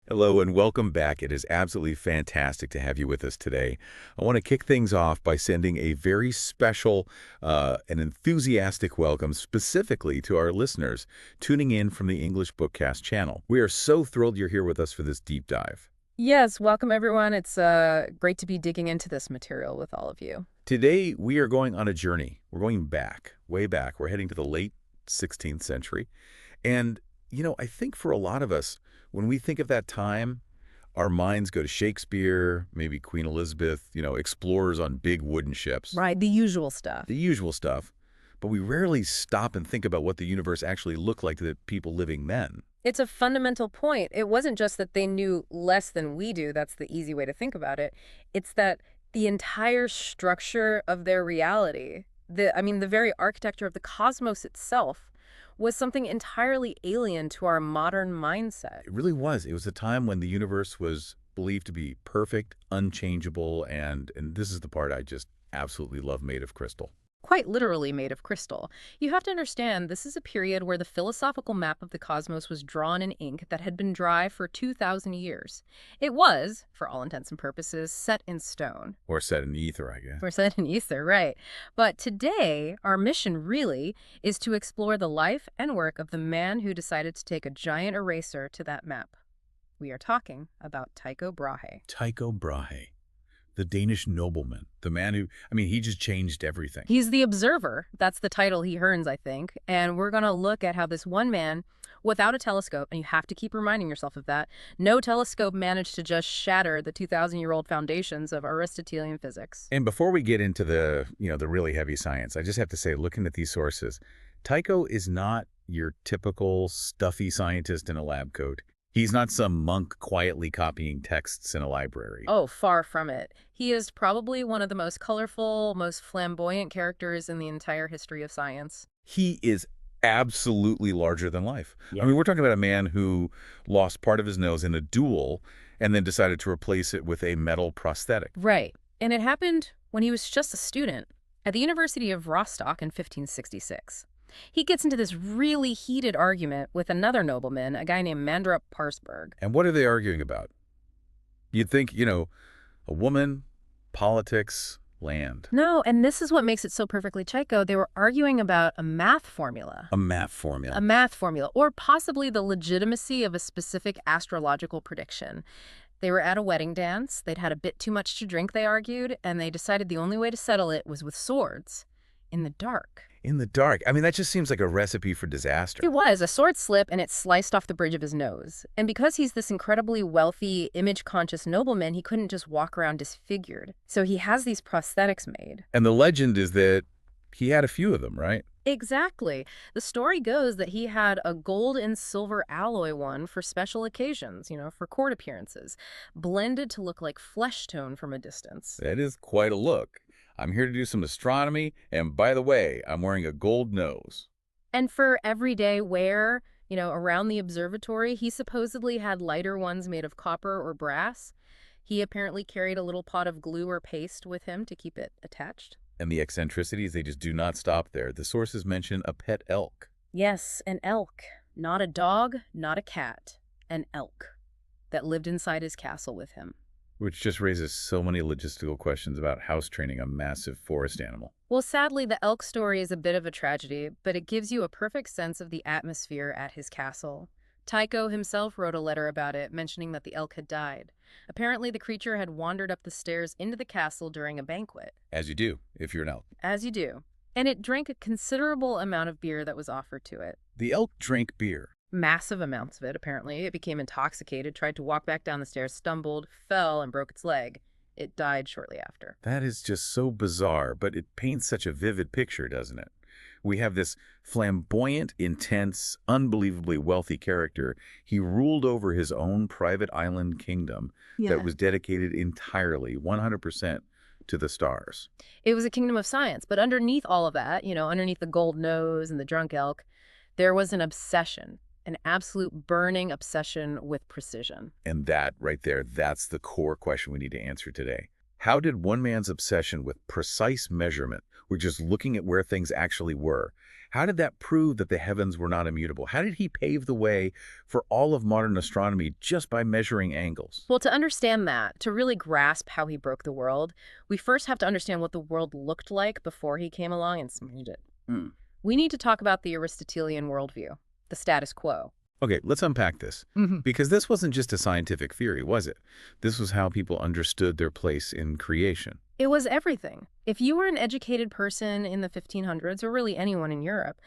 Hello and welcome back. It is absolutely fantastic to have you with us today. I want to kick things off by sending a very special and enthusiastic welcome specifically to our listeners tuning in from the English BookCast channel. We are so thrilled you're here with us for this deep dive. Yes, welcome everyone. It's great to be digging into this material with all of you. Today, we are going on a journey. We're going back, way back. We're heading to the late 16th century. And, I think for a lot of us, when we think of that time, our minds go to Shakespeare, maybe Queen Elizabeth, explorers on big wooden ships, Right, the usual stuff. the usual stuff. But we rarely stop and think about what the universe actually looked like to the people living then. It's a fundamental point. It wasn't just that they knew less than we do. That's the easy way to think about it. It's that the entire structure of their reality, the very architecture of the cosmos itself, was something entirely alien to our modern mindset. It really was. It was a time when the universe was believed to be perfect, unchangeable, and this is the part I just absolutely love, made of crystal. Quite literally made of crystal. You have to understand, this is a period where the philosophical map of the cosmos was drawn in ink that had been dry for 2,000 years. It was, for all intents and purposes, set in stone. Or set in ether, I guess. Or set in ether, right. But today, our mission really is to explore the life and work of the man who decided to take a giant eraser to that map. We are talking about Tycho Brahe. Tycho Brahe, the Danish nobleman, the man who, he just changed everything. He's the observer. That's the title he earns, I think. And we're going to look at how this one man, without a telescope, and you have to keep reminding yourself of that, no telescope managed to just shatter the 2,000-year-old foundations of Aristotelian physics. And before we get into the really heavy science, I just have to say, looking at these sources, Tycho is not your typical stuffy scientist in a lab coat. He's not some monk quietly copying texts in a library. Oh, far from it. He is probably one of the most colorful, most flamboyant characters in the entire history of science. He is absolutely larger than life. Yeah. We're talking about a man who lost part of his nose in a duel and then decided to replace it with a metal prosthetic. Right. And it happened when he was just a student at the University of Rostock in 1566. He gets into this really heated argument with another nobleman, a guy named Mandrup Parsberg. And what are they arguing about? You'd think, a woman, politics, land. No, and this is what makes it so perfectly Tycho. They were arguing about a math formula. A math formula. A math formula, or possibly the legitimacy of a specific astrological prediction. They were at a wedding dance. They'd had a bit too much to drink, they argued, and they decided the only way to settle it was with swords in the dark. In the dark. That just seems like a recipe for disaster. It was. A sword slipped and it sliced off the bridge of his nose. And because he's this incredibly wealthy, image-conscious nobleman, he couldn't just walk around disfigured. So he has these prosthetics made. And the legend is that he had a few of them, right? Exactly. The story goes that he had a gold and silver alloy one for special occasions, for court appearances, blended to look like flesh tone from a distance. That is quite a look. I'm here to do some astronomy, and by the way, I'm wearing a gold nose. And for everyday wear, around the observatory, he supposedly had lighter ones made of copper or brass. He apparently carried a little pot of glue or paste with him to keep it attached. And the eccentricities, they just do not stop there. The sources mention a pet elk. Yes, an elk. Not a dog, not a cat. An elk that lived inside his castle with him. Which just raises so many logistical questions about house training a massive forest animal. Well, sadly, the elk story is a bit of a tragedy, but it gives you a perfect sense of the atmosphere at his castle. Tycho himself wrote a letter about it, mentioning that the elk had died. Apparently, the creature had wandered up the stairs into the castle during a banquet. As you do, if you're an elk. As you do. And it drank a considerable amount of beer that was offered to it. The elk drank beer. Massive amounts of it, apparently. It became intoxicated, tried to walk back down the stairs, stumbled, fell, and broke its leg. It died shortly after. That is just so bizarre, but it paints such a vivid picture, doesn't it? We have this flamboyant, intense, unbelievably wealthy character. He ruled over his own private island kingdom that was dedicated entirely, 100%, to the stars. It was a kingdom of science, but underneath all of that, underneath the gold nose and the drunk elk, there was an obsession. An absolute burning obsession with precision. And that right there, that's the core question we need to answer today. How did one man's obsession with precise measurement, we're just looking at where things actually were, how did that prove that the heavens were not immutable? How did he pave the way for all of modern astronomy just by measuring angles? Well, to understand that, to really grasp how he broke the world, we first have to understand what the world looked like before he came along and smeared it. Hmm. We need to talk about the Aristotelian worldview, the status quo. Okay, let's unpack this. Because this wasn't just a scientific theory, was it? This was how people understood their place in creation. It was everything. If you were an educated person in the 1500s, or really anyone in Europe,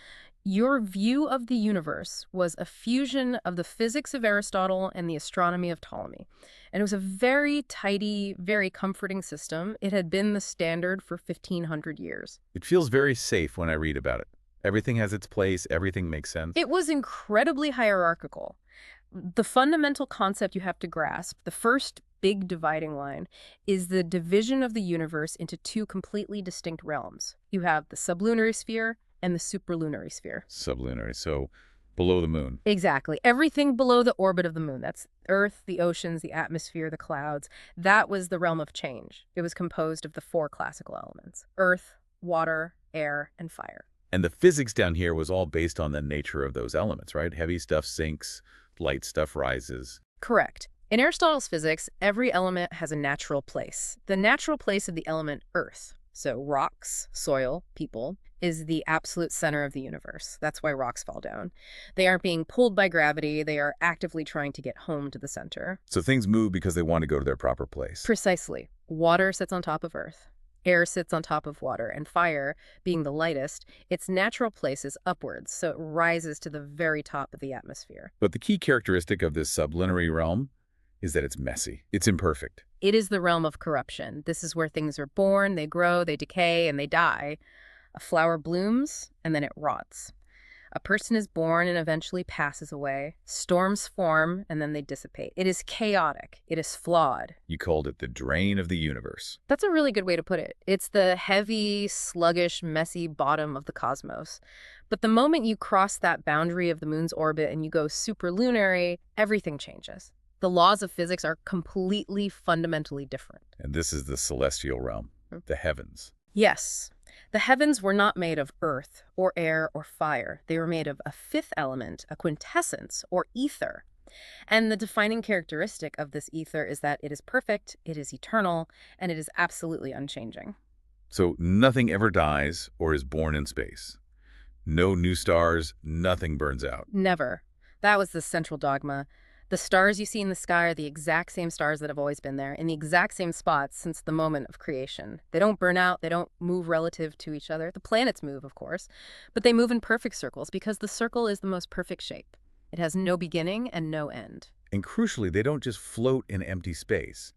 your view of the universe was a fusion of the physics of Aristotle and the astronomy of Ptolemy. And it was a very tidy, very comforting system. It had been the standard for 1500 years. It feels very safe when I read about it. Everything has its place, everything makes sense. It was incredibly hierarchical. The fundamental concept you have to grasp, the first big dividing line, is the division of the universe into two completely distinct realms. You have the sublunary sphere and the superlunary sphere. Sublunary, so below the moon. Exactly. Everything below the orbit of the moon. That's Earth, the oceans, the atmosphere, the clouds. That was the realm of change. It was composed of the four classical elements: earth, water, air, and fire. And the physics down here was all based on the nature of those elements, right? Heavy stuff sinks, light stuff rises. Correct. In Aristotle's physics, every element has a natural place. The natural place of the element Earth, so rocks, soil, people, is the absolute center of the universe. That's why rocks fall down. They aren't being pulled by gravity. They are actively trying to get home to the center. So things move because they want to go to their proper place. Precisely. Water sits on top of Earth. Air sits on top of water, and fire, being the lightest, its natural place is upwards, so it rises to the very top of the atmosphere. But the key characteristic of this sublunary realm is that it's messy. It's imperfect. It is the realm of corruption. This is where things are born, they grow, they decay, and they die. A flower blooms, and then it rots. A person is born and eventually passes away. Storms form, and then they dissipate. It is chaotic. It is flawed. You called it the drain of the universe. That's a really good way to put it. It's the heavy, sluggish, messy bottom of the cosmos. But the moment you cross that boundary of the moon's orbit and you go superlunary, everything changes. The laws of physics are completely, fundamentally different. And this is the celestial realm, the heavens. Yes. The heavens were not made of earth or air or fire. They were made of a fifth element, a quintessence, or ether. And the defining characteristic of this ether is that it is perfect, it is eternal, and it is absolutely unchanging. So nothing ever dies or is born in space. No new stars, nothing burns out. Never. That was the central dogma. The stars you see in the sky are the exact same stars that have always been there, in the exact same spots since the moment of creation. They don't burn out, they don't move relative to each other. The planets move, of course, but they move in perfect circles because the circle is the most perfect shape. It has no beginning and no end. And crucially, they don't just float in empty space.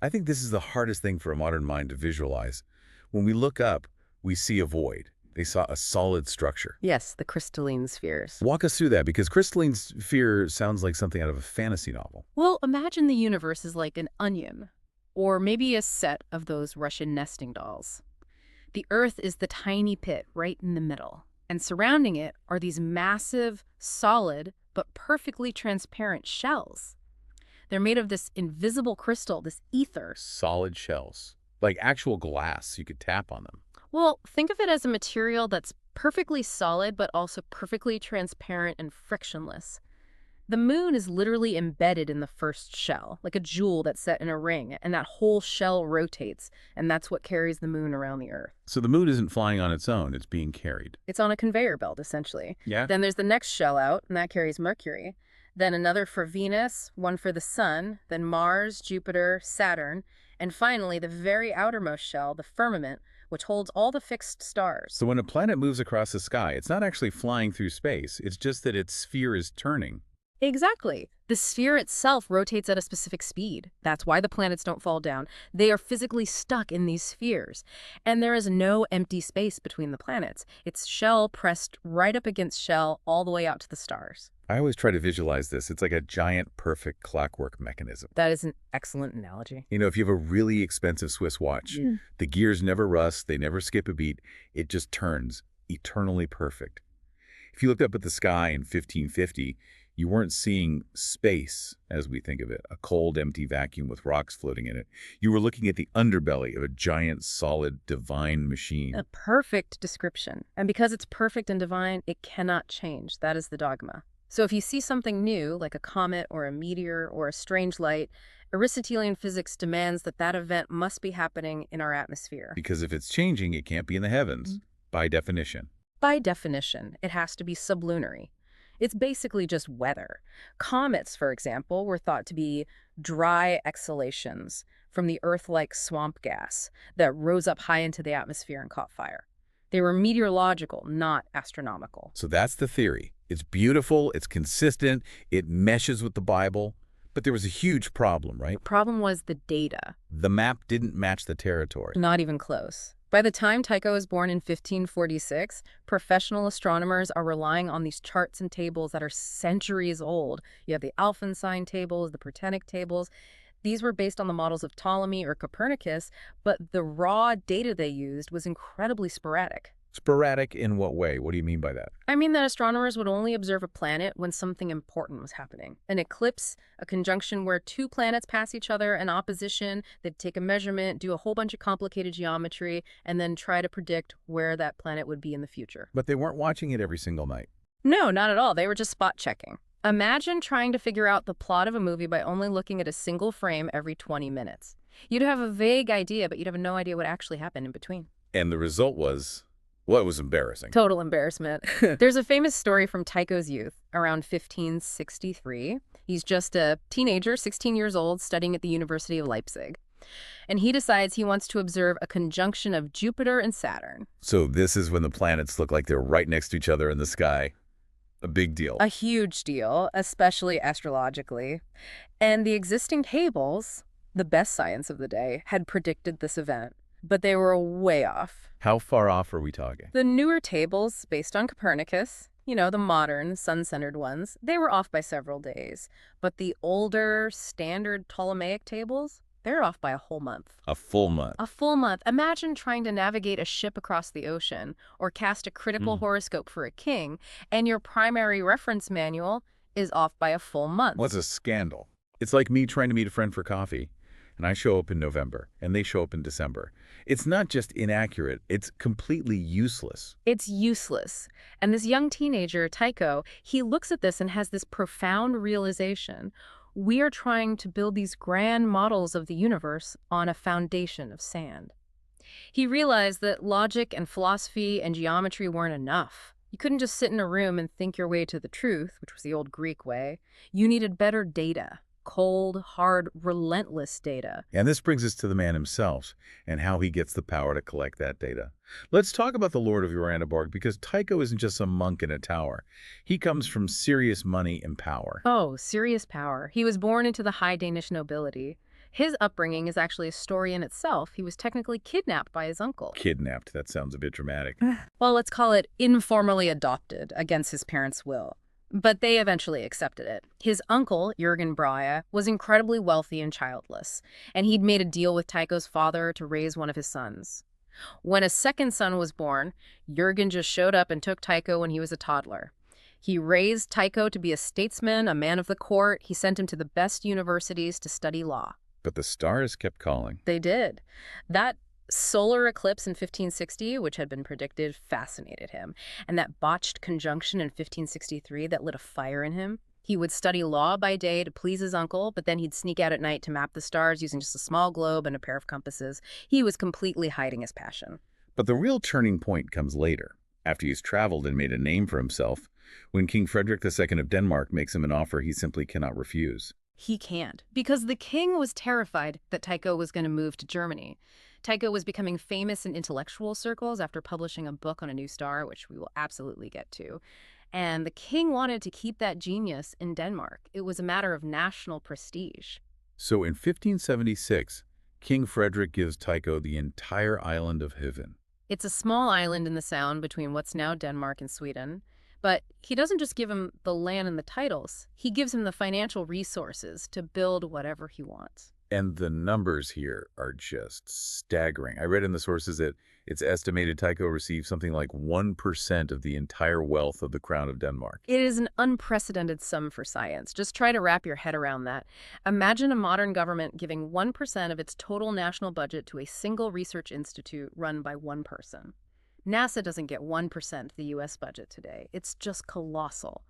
I think this is the hardest thing for a modern mind to visualize. When we look up, we see a void. They saw a solid structure. Yes, the crystalline spheres. Walk us through that, because crystalline sphere sounds like something out of a fantasy novel. Well, imagine the universe is like an onion, or maybe a set of those Russian nesting dolls. The Earth is the tiny pit right in the middle, and surrounding it are these massive, solid, but perfectly transparent shells. They're made of this invisible crystal, this ether. Solid shells, like actual glass. You could tap on them. Well, think of it as a material that's perfectly solid, but also perfectly transparent and frictionless. The moon is literally embedded in the first shell, like a jewel that's set in a ring, and that whole shell rotates, and that's what carries the moon around the Earth. So the moon isn't flying on its own, it's being carried. It's on a conveyor belt, essentially. Yeah? Then there's the next shell out, and that carries Mercury. Then another for Venus, one for the Sun, then Mars, Jupiter, Saturn, and finally the very outermost shell, the firmament, which holds all the fixed stars. So when a planet moves across the sky, it's not actually flying through space, it's just that its sphere is turning. Exactly. The sphere itself rotates at a specific speed. That's why the planets don't fall down. They are physically stuck in these spheres. And there is no empty space between the planets. It's shell pressed right up against shell all the way out to the stars. I always try to visualize this. It's like a giant, perfect clockwork mechanism. That is an excellent analogy. You know, if you have a really expensive Swiss watch, the gears never rust, they never skip a beat. It just turns eternally perfect. If you looked up at the sky in 1550, You weren't seeing space as we think of it, a cold, empty vacuum with rocks floating in it. You were looking at the underbelly of a giant, solid, divine machine. A perfect description. And because it's perfect and divine, it cannot change. That is the dogma. So if you see something new, like a comet or a meteor or a strange light, Aristotelian physics demands that that event must be happening in our atmosphere. Because if it's changing, it can't be in the heavens, by definition. By definition, it has to be sublunary. It's basically just weather. Comets, for example, were thought to be dry exhalations from the Earth-like swamp gas that rose up high into the atmosphere and caught fire. They were meteorological, not astronomical. So that's the theory. It's beautiful, it's consistent, it meshes with the Bible. But there was a huge problem, right? The problem was the data. The map didn't match the territory. Not even close. By the time Tycho was born in 1546, professional astronomers are relying on these charts and tables that are centuries old. You have the Alphonsine tables, the Prutenic tables. These were based on the models of Ptolemy or Copernicus, but the raw data they used was incredibly sporadic. Sporadic in what way? What do you mean by that? I mean that astronomers would only observe a planet when something important was happening. An eclipse, a conjunction where two planets pass each other, an opposition, they'd take a measurement, do a whole bunch of complicated geometry, and then try to predict where that planet would be in the future. But they weren't watching it every single night. No, not at all. They were just spot checking. Imagine trying to figure out the plot of a movie by only looking at a single frame every 20 minutes. You'd have a vague idea, but you'd have no idea what actually happened in between. And the result was... well, it was embarrassing. Total embarrassment. There's a famous story from Tycho's youth, around 1563. He's just a teenager, 16 years old, studying at the University of Leipzig. And he decides he wants to observe a conjunction of Jupiter and Saturn. So this is when the planets look like they're right next to each other in the sky. A big deal. A huge deal, especially astrologically. And the existing tables, the best science of the day, had predicted this event. But they were way off. How far off are we talking? The newer tables, based on Copernicus, the modern, sun-centered ones, they were off by several days. But the older, standard Ptolemaic tables, they're off by a whole month. A full month. A full month. Imagine trying to navigate a ship across the ocean or cast a critical horoscope for a king, and your primary reference manual is off by a full month. What's a scandal? It's like me trying to meet a friend for coffee. And I show up in November, and they show up in December. It's not just inaccurate, it's completely useless. It's useless. And this young teenager, Tycho, he looks at this and has this profound realization. We are trying to build these grand models of the universe on a foundation of sand. He realized that logic and philosophy and geometry weren't enough. You couldn't just sit in a room and think your way to the truth, which was the old Greek way. You needed better data. Cold, hard, relentless data. And this brings us to the man himself and how he gets the power to collect that data. Let's talk about the Lord of Uraniborg, because Tycho isn't just some monk in a tower. He comes from serious money and power. Oh, serious power. He was born into the high Danish nobility. His upbringing is actually a story in itself. He was technically kidnapped by his uncle. Kidnapped, that sounds a bit dramatic. Well, let's call it informally adopted against his parents' will. But they eventually accepted it. His uncle, Jürgen Brahe, was incredibly wealthy and childless, and he'd made a deal with Tycho's father to raise one of his sons. When a second son was born, Jürgen just showed up and took Tycho when he was a toddler. He raised Tycho to be a statesman, a man of the court. He sent him to the best universities to study law. But the stars kept calling. They did. That solar eclipse in 1560, which had been predicted, fascinated him. And that botched conjunction in 1563 that lit a fire in him. He would study law by day to please his uncle, but then he'd sneak out at night to map the stars using just a small globe and a pair of compasses. He was completely hiding his passion. But the real turning point comes later, after he's traveled and made a name for himself, when King Frederick II of Denmark makes him an offer he simply cannot refuse. He can't, because the king was terrified that Tycho was going to move to Germany. Tycho was becoming famous in intellectual circles after publishing a book on a new star, which we will absolutely get to. And the king wanted to keep that genius in Denmark. It was a matter of national prestige. So in 1576, King Frederick gives Tycho the entire island of Hven. It's a small island in the Sound between what's now Denmark and Sweden. But he doesn't just give him the land and the titles. He gives him the financial resources to build whatever he wants. And the numbers here are just staggering. I read in the sources that it's estimated Tycho received something like 1% of the entire wealth of the Crown of Denmark. It is an unprecedented sum for science. Just try to wrap your head around that. Imagine a modern government giving 1% of its total national budget to a single research institute run by one person. NASA doesn't get 1% of the U.S. budget today. It's just colossal.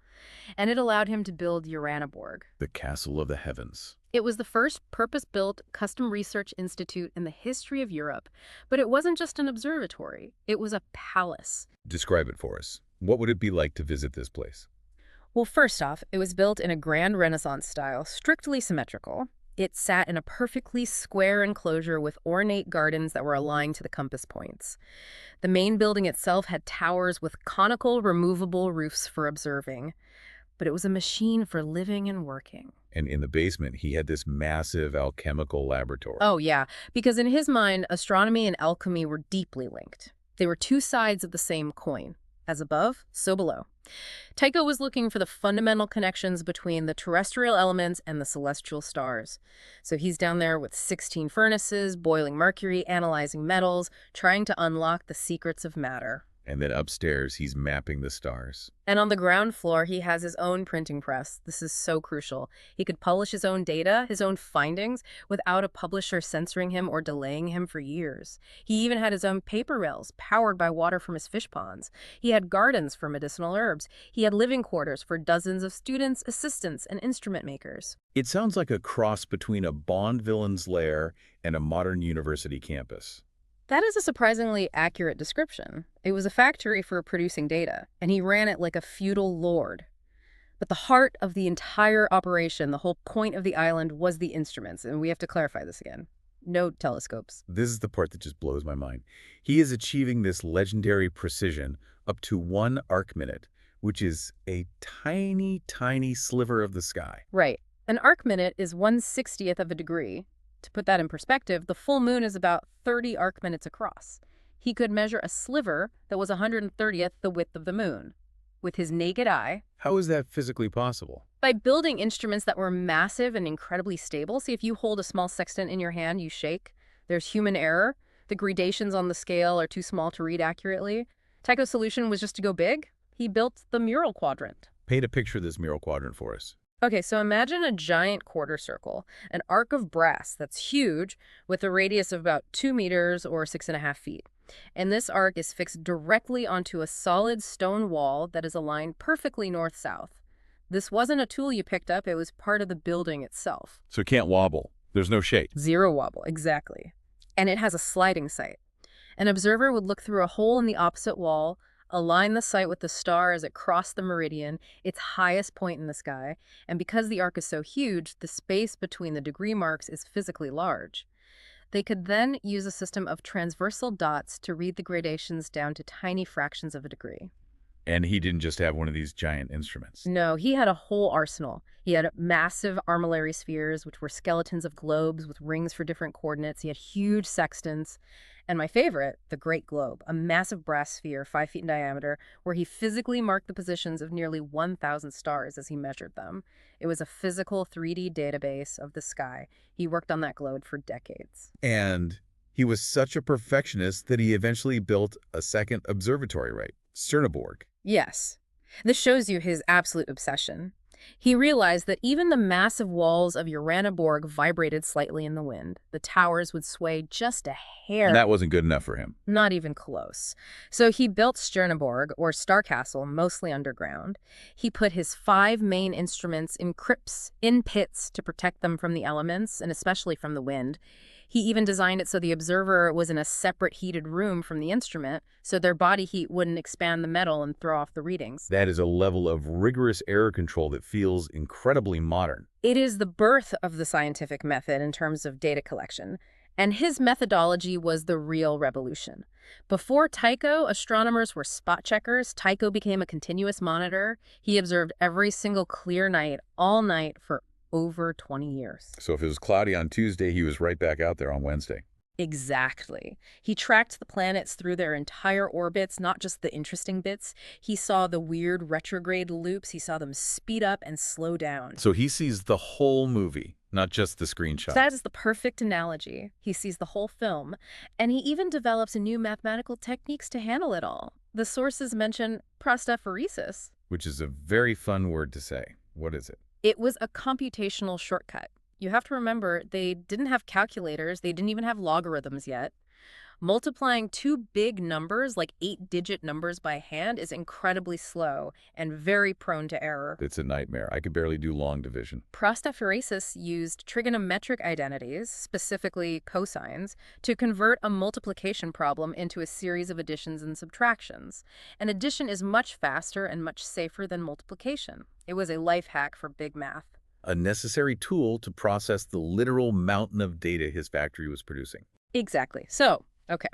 And it allowed him to build Uraniborg. The castle of the heavens. It was the first purpose-built custom research institute in the history of Europe, but it wasn't just an observatory. It was a palace. Describe it for us. What would it be like to visit this place? Well, first off, it was built in a grand Renaissance style, strictly symmetrical. It sat in a perfectly square enclosure with ornate gardens that were aligned to the compass points. The main building itself had towers with conical, removable roofs for observing. But it was a machine for living and working. And in the basement, he had this massive alchemical laboratory. Oh, yeah, because in his mind, astronomy and alchemy were deeply linked. They were two sides of the same coin. As above, so below. Tycho was looking for the fundamental connections between the terrestrial elements and the celestial stars. So he's down there with 16 furnaces, boiling mercury, analyzing metals, trying to unlock the secrets of matter. And then upstairs, he's mapping the stars. And on the ground floor, he has his own printing press. This is so crucial. He could publish his own data, his own findings, without a publisher censoring him or delaying him for years. He even had his own paper rails, powered by water from his fish ponds. He had gardens for medicinal herbs. He had living quarters for dozens of students, assistants, and instrument makers. It sounds like a cross between a Bond villain's lair and a modern university campus. That is a surprisingly accurate description. It was a factory for producing data, and he ran it like a feudal lord. But the heart of the entire operation, the whole point of the island, was the instruments, and we have to clarify this again. No telescopes. This is the part that just blows my mind. He is achieving this legendary precision up to 1 arc-minute, which is a tiny, tiny sliver of the sky. Right. An arc-minute is 1/60th of a degree. To put that in perspective, the full moon is about 30 arc-minutes across. He could measure a sliver that was 130th the width of the moon with his naked eye. How is that physically possible? By building instruments that were massive and incredibly stable. See, if you hold a small sextant in your hand, you shake. There's human error. The gradations on the scale are too small to read accurately. Tycho's solution was just to go big. He built the mural quadrant. Paint a picture of this mural quadrant for us. Okay, so imagine a giant quarter circle, an arc of brass that's huge with a radius of about 2 meters or 6.5 feet. And this arc is fixed directly onto a solid stone wall that is aligned perfectly north-south. This wasn't a tool you picked up, it was part of the building itself. So it can't wobble. There's no shake. Zero wobble, exactly. And it has a sliding sight. An observer would look through a hole in the opposite wall, align the sight with the star as it crossed the meridian, its highest point in the sky, and because the arc is so huge, the space between the degree marks is physically large. They could then use a system of transversal dots to read the gradations down to tiny fractions of a degree. And he didn't just have one of these giant instruments. No, he had a whole arsenal. He had massive armillary spheres, which were skeletons of globes with rings for different coordinates. He had huge sextants. And my favorite, the Great Globe, a massive brass sphere 5 feet in diameter, where he physically marked the positions of nearly 1,000 stars as he measured them. It was a physical 3D database of the sky. He worked on that globe for decades. And he was such a perfectionist that he eventually built a second observatory, right? Chernobyl. Yes. This shows you his absolute obsession. He realized that even the massive walls of Uraniborg vibrated slightly in the wind. The towers would sway just a hair. And that wasn't good enough for him. Not even close. So he built Chernobyl, or Star Castle, mostly underground. He put his 5 main instruments in crypts, in pits, to protect them from the elements, and especially from the wind. He even designed it so the observer was in a separate heated room from the instrument, so their body heat wouldn't expand the metal and throw off the readings. That is a level of rigorous error control that feels incredibly modern. It is the birth of the scientific method in terms of data collection, and his methodology was the real revolution. Before Tycho, astronomers were spot checkers. Tycho became a continuous monitor. He observed every single clear night, all night, for over 20 years. So if it was cloudy on Tuesday, he was right back out there on Wednesday. Exactly. He tracked the planets through their entire orbits, not just the interesting bits. He saw the weird retrograde loops. He saw them speed up and slow down. So he sees the whole movie. not just the screenshot. That is the perfect analogy. He sees the whole film, and he even develops new mathematical techniques to handle it all. The sources mention prosthesis. Which is a very fun word to say. What is it? It was a computational shortcut. You have to remember, they didn't have calculators, they didn't even have logarithms yet. Multiplying two big numbers, like 8-digit numbers by hand, is incredibly slow and very prone to error. It's a nightmare. I could barely do long division. Prosthesis used trigonometric identities, specifically cosines, to convert a multiplication problem into a series of additions and subtractions. And addition is much faster and much safer than multiplication. It was a life hack for big math. A necessary tool to process the literal mountain of data his factory was producing. Exactly. So, okay,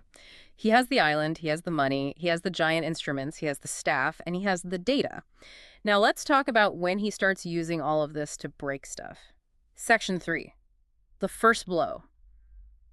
he has the island, he has the money, he has the giant instruments, he has the staff, and he has the data. Now let's talk about when he starts using all of this to break stuff. Section 3. The first blow.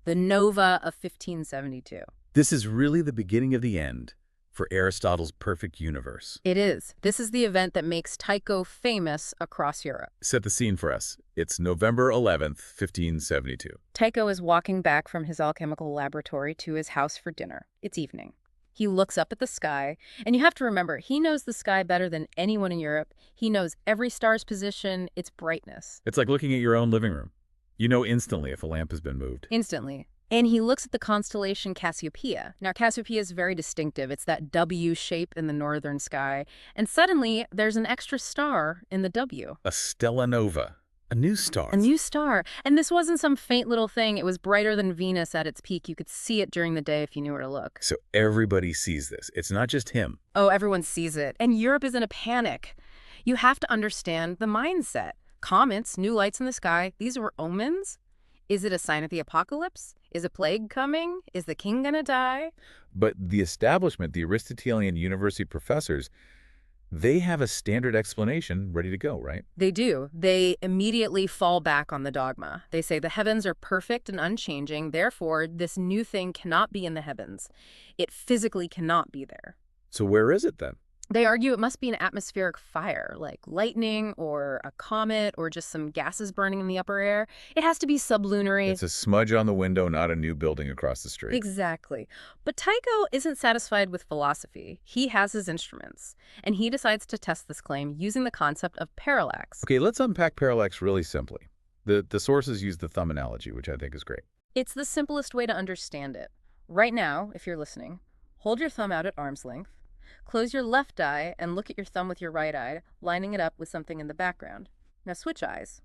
The nova of 1572. This is really the beginning of the end for Aristotle's perfect universe. It is. This is the event that makes Tycho famous across Europe. Set the scene for us. It's November 11th, 1572. Tycho is walking back from his alchemical laboratory to his house for dinner. It's evening. He looks up at the sky, and you have to remember, he knows the sky better than anyone in Europe. He knows every star's position, its brightness. It's like looking at your own living room. You know instantly if a lamp has been moved. Instantly. And he looks at the constellation Cassiopeia. Now, Cassiopeia is very distinctive. It's that W shape in the northern sky. And suddenly, there's an extra star in the W. A stella nova. A new star. A new star. And this wasn't some faint little thing. It was brighter than Venus at its peak. You could see it during the day if you knew where to look. So everybody sees this. It's not just him. Oh, everyone sees it. And Europe is in a panic. You have to understand the mindset. Comets, new lights in the sky, these were omens? Is it a sign of the apocalypse? Is a plague coming? Is the king gonna die? But the establishment, the Aristotelian university professors, they have a standard explanation ready to go, right? They do. They immediately fall back on the dogma. They say the heavens are perfect and unchanging, therefore this new thing cannot be in the heavens. It physically cannot be there. So where is it then? They argue it must be an atmospheric fire, like lightning or a comet or just some gases burning in the upper air. It has to be sublunary. It's a smudge on the window, not a new building across the street. Exactly. But Tycho isn't satisfied with philosophy. He has his instruments, and he decides to test this claim using the concept of parallax. Okay, let's unpack parallax really simply. The sources use the thumb analogy, which I think is great. It's the simplest way to understand it. Right now, if you're listening, hold your thumb out at arm's length. Close your left eye and look at your thumb with your right eye, lining it up with something in the background. Now switch eyes.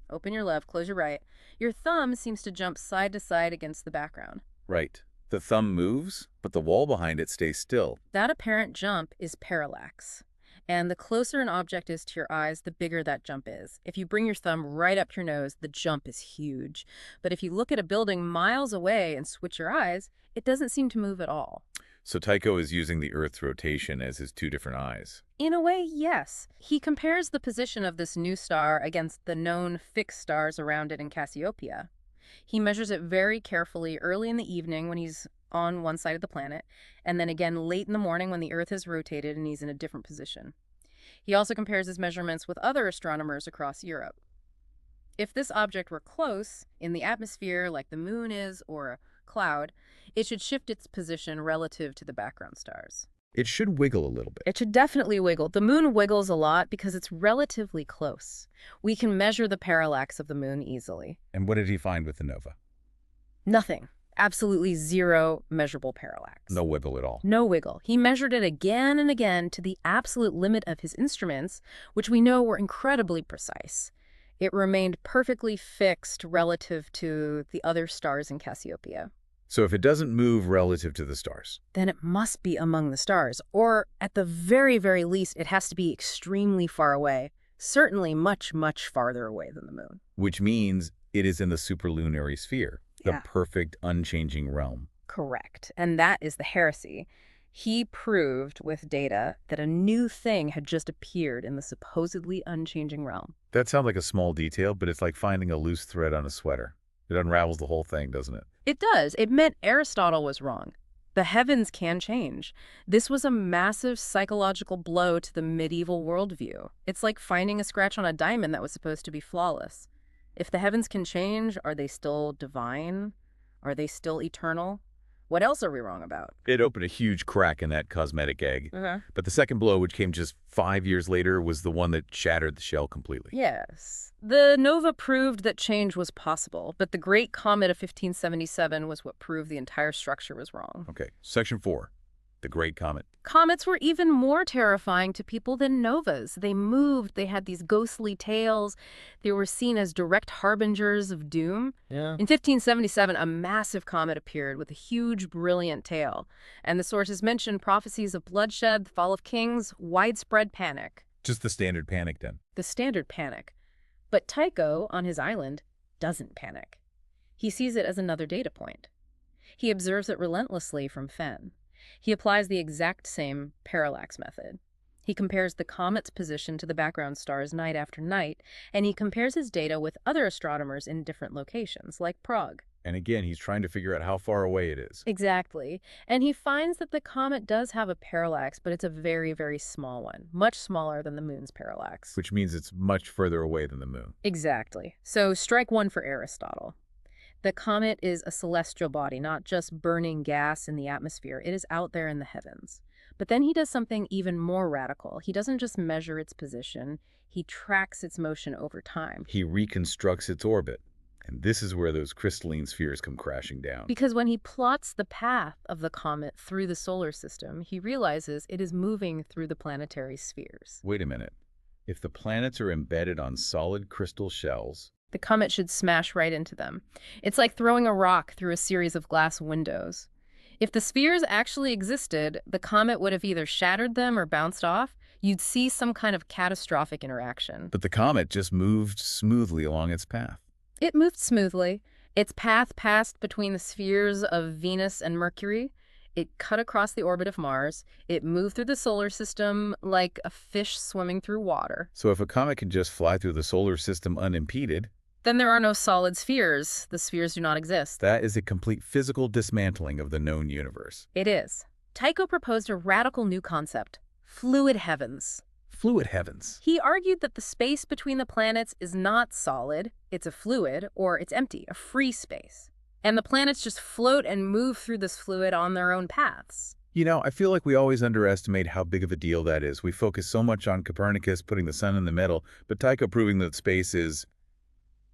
Open your left, close your right. Your thumb seems to jump side to side against the background. Right. The thumb moves, but the wall behind it stays still. That apparent jump is parallax. And the closer an object is to your eyes, the bigger that jump is. If you bring your thumb right up your nose, the jump is huge. But if you look at a building miles away and switch your eyes, it doesn't seem to move at all. So Tycho is using the Earth's rotation as his two different eyes. In a way, yes. He compares the position of this new star against the known fixed stars around it in Cassiopeia. He measures it very carefully early in the evening when he's on one side of the planet, and then again late in the morning when the Earth has rotated and he's in a different position. He also compares his measurements with other astronomers across Europe. If this object were close, in the atmosphere like the moon is or a cloud, it should shift its position relative to the background stars. It should wiggle a little bit. It should definitely wiggle. The moon wiggles a lot because it's relatively close. We can measure the parallax of the moon easily. And what did he find with the nova? Nothing. Absolutely zero measurable parallax. No wiggle at all. No wiggle. He measured it again and again to the absolute limit of his instruments, which we know were incredibly precise. It remained perfectly fixed relative to the other stars in Cassiopeia. So if it doesn't move relative to the stars, then it must be among the stars, or at the very, very least, it has to be extremely far away, certainly much, much farther away than the moon. which means it is in the superlunary sphere, the perfect unchanging realm. Correct. And that is the heresy. He proved with data that a new thing had just appeared in the supposedly unchanging realm. That sounds like a small detail, but it's like finding a loose thread on a sweater. It unravels the whole thing, doesn't it? It does. It meant Aristotle was wrong. The heavens can change. This was a massive psychological blow to the medieval worldview. It's like finding a scratch on a diamond that was supposed to be flawless. If the heavens can change, are they still divine? Are they still eternal? What else are we wrong about? It opened a huge crack in that cosmetic egg. Uh-huh. But the second blow, which came just 5 years later, was the one that shattered the shell completely. Yes. The nova proved that change was possible, but the Great Comet of 1577 was what proved the entire structure was wrong. Okay, Section 4, the Great Comet. Comets were even more terrifying to people than novas. They moved, they had these ghostly tails, they were seen as direct harbingers of doom. Yeah. In 1577, a massive comet appeared with a huge, brilliant tail, and the sources mentioned prophecies of bloodshed, the fall of kings, widespread panic. Just the standard panic then. The standard panic. But Tycho, on his island, doesn't panic. He sees it as another data point. He observes it relentlessly from Fenn. He applies the exact same parallax method. He compares the comet's position to the background stars night after night, and he compares his data with other astronomers in different locations, like Prague. And again, he's trying to figure out how far away it is. Exactly. And he finds that the comet does have a parallax, but it's a very, very small one, much smaller than the moon's parallax. Which means it's much further away than the moon. Exactly. So strike one for Aristotle. The comet is a celestial body, not just burning gas in the atmosphere. It is out there in the heavens. But then he does something even more radical. He doesn't just measure its position, he tracks its motion over time. He reconstructs its orbit. And this is where those crystalline spheres come crashing down. Because when he plots the path of the comet through the solar system, he realizes it is moving through the planetary spheres. Wait a minute. If the planets are embedded on solid crystal shells, the comet should smash right into them. It's like throwing a rock through a series of glass windows. If the spheres actually existed, the comet would have either shattered them or bounced off. You'd see some kind of catastrophic interaction. But the comet just moved smoothly along its path. It moved smoothly. Its path passed between the spheres of Venus and Mercury. It cut across the orbit of Mars. It moved through the solar system like a fish swimming through water. So if a comet can just fly through the solar system unimpeded, then there are no solid spheres. The spheres do not exist. That is a complete physical dismantling of the known universe. It is. Tycho proposed a radical new concept, fluid heavens. Fluid heavens. He argued that the space between the planets is not solid, it's a fluid, or it's empty, a free space. And the planets just float and move through this fluid on their own paths. You know, I feel like we always underestimate how big of a deal that is. We focus so much on Copernicus putting the sun in the middle, but Tycho proving that space is,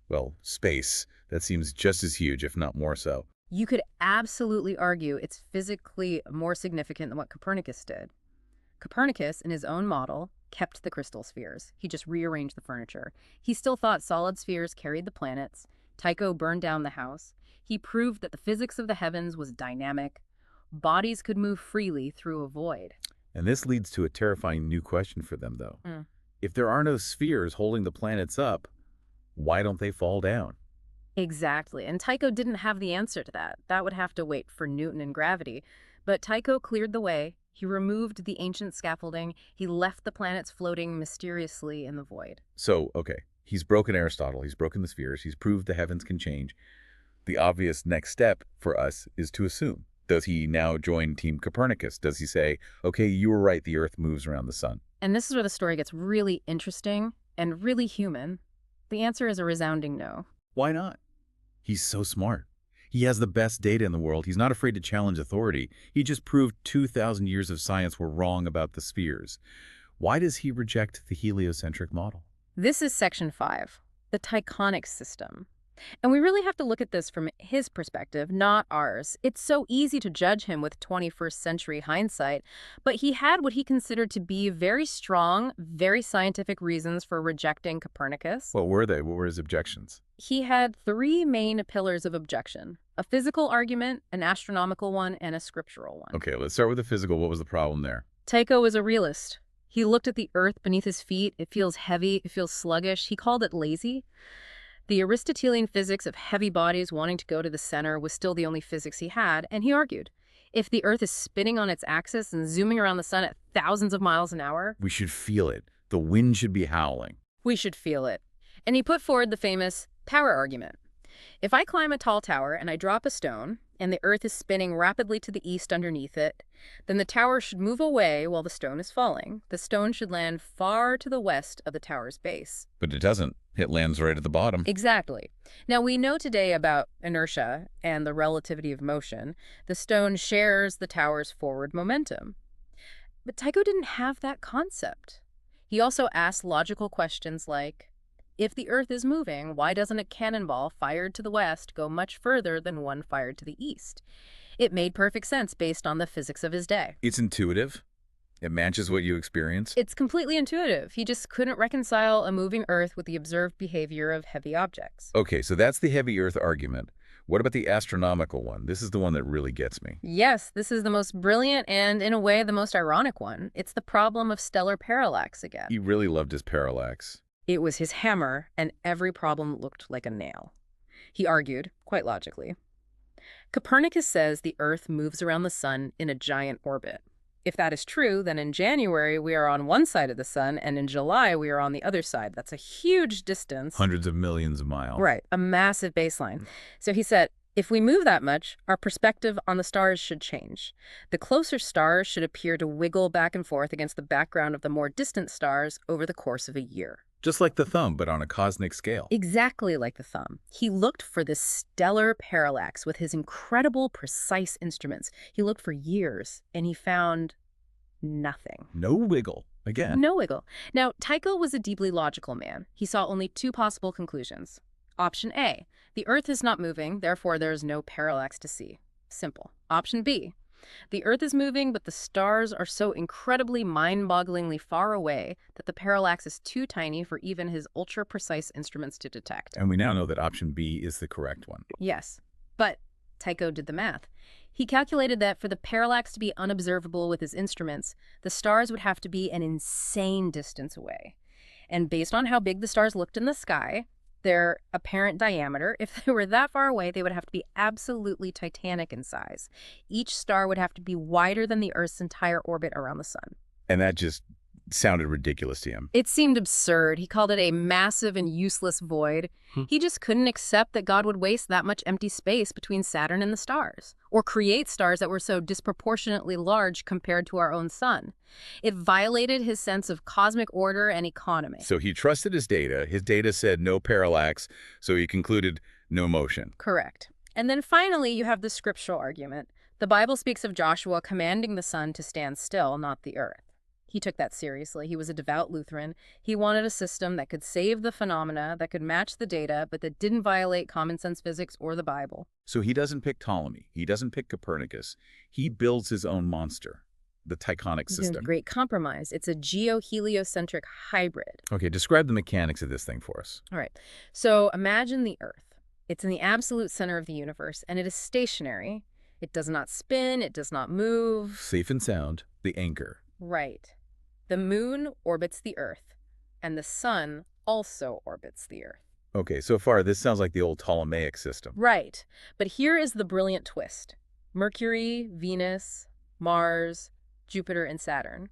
well, space. That seems just as huge, if not more so. You could absolutely argue it's physically more significant than what Copernicus did. Copernicus, in his own model, kept the crystal spheres. He just rearranged the furniture. He still thought solid spheres carried the planets. Tycho burned down the house. He proved that the physics of the heavens was dynamic. Bodies could move freely through a void. And this leads to a terrifying new question for them, though. If there are no spheres holding the planets up, why don't they fall down? Exactly. And Tycho didn't have the answer to that. That would have to wait for Newton and gravity. But Tycho cleared the way. He removed the ancient scaffolding. He left the planets floating mysteriously in the void. So, okay, he's broken Aristotle. He's broken the spheres. He's proved the heavens can change. The obvious next step for us is to assume. Does he now join Team Copernicus? Does he say, okay, you were right, the Earth moves around the sun? And this is where the story gets really interesting and really human. The answer is a resounding no. Why not? He's so smart. He has the best data in the world. He's not afraid to challenge authority. He just proved 2,000 years of science were wrong about the spheres. Why does he reject the heliocentric model? This is Section 5, the Tychonic system. And we really have to look at this from his perspective, not ours. It's so easy to judge him with 21st century hindsight, but he had what he considered to be very strong, very scientific reasons for rejecting Copernicus. What were they? What were his objections? He had three main pillars of objection: a physical argument, an astronomical one, and a scriptural one. Okay, let's start with the physical. What was the problem there? Tycho was a realist. He looked at the earth beneath his feet. It feels heavy. It feels sluggish. He called it lazy. The Aristotelian physics of heavy bodies wanting to go to the center was still the only physics he had, and he argued, if the Earth is spinning on its axis and zooming around the sun at thousands of miles an hour, we should feel it. The wind should be howling. We should feel it. And he put forward the famous power argument. If I climb a tall tower and I drop a stone, and the Earth is spinning rapidly to the east underneath it, then the tower should move away while the stone is falling. The stone should land far to the west of the tower's base. But it doesn't. It lands right at the bottom. Exactly. Now, we know today about inertia and the relativity of motion. The stone shares the tower's forward momentum. But Tycho didn't have that concept. He also asked logical questions like, if the Earth is moving, why doesn't a cannonball fired to the west go much further than one fired to the east? It made perfect sense based on the physics of his day. It's intuitive. It matches what you experience. It's completely intuitive. He just couldn't reconcile a moving Earth with the observed behavior of heavy objects. Okay, so that's the heavy Earth argument. What about the astronomical one? This is the one that really gets me. Yes, this is the most brilliant and, in a way, the most ironic one. It's the problem of stellar parallax again. He really loved his parallax. It was his hammer, and every problem looked like a nail. He argued, quite logically. Copernicus says the Earth moves around the sun in a giant orbit. If that is true, then in January we are on one side of the sun, and in July we are on the other side. That's a huge distance. Hundreds of millions of miles. Right, a massive baseline. So he said, if we move that much, our perspective on the stars should change. The closer stars should appear to wiggle back and forth against the background of the more distant stars over the course of a year. Just like the thumb, but on a cosmic scale. Exactly like the thumb. He looked for this stellar parallax with his incredible, precise instruments. He looked for years, and he found nothing. No wiggle. Again. No wiggle. Now, Tycho was a deeply logical man. He saw only two possible conclusions. Option A, the Earth is not moving, therefore there is no parallax to see. Simple. Option B, the Earth is moving, but the stars are so incredibly mind-bogglingly far away that the parallax is too tiny for even his ultra-precise instruments to detect. And we now know that option B is the correct one. Yes, but Tycho did the math. He calculated that for the parallax to be unobservable with his instruments, the stars would have to be an insane distance away. And based on how big the stars looked in the sky, their apparent diameter, if they were that far away, they would have to be absolutely titanic in size. Each star would have to be wider than the Earth's entire orbit around the sun. And that just sounded ridiculous to him. It seemed absurd. He called it a massive and useless void. He just couldn't accept that God would waste that much empty space between Saturn and the stars, or create stars that were so disproportionately large compared to our own sun. It violated his sense of cosmic order and economy. So he trusted his data. His data said no parallax, so he concluded no motion. Correct. And then finally, you have the scriptural argument. The Bible speaks of Joshua commanding the sun to stand still, not the earth. He took that seriously. He was a devout Lutheran. He wanted a system that could save the phenomena, that could match the data, but that didn't violate common sense physics or the Bible. So he doesn't pick Ptolemy. He doesn't pick Copernicus. He builds his own monster, the Tychonic system. Great compromise. It's a geo-heliocentric hybrid. Okay, describe the mechanics of this thing for us. All right. So imagine the Earth. It's in the absolute center of the universe, and it is stationary. It does not spin. It does not move. Safe and sound, the anchor. Right. The moon orbits the Earth, and the sun also orbits the Earth. Okay, so far this sounds like the old Ptolemaic system. Right. But here is the brilliant twist. Mercury, Venus, Mars, Jupiter, and Saturn,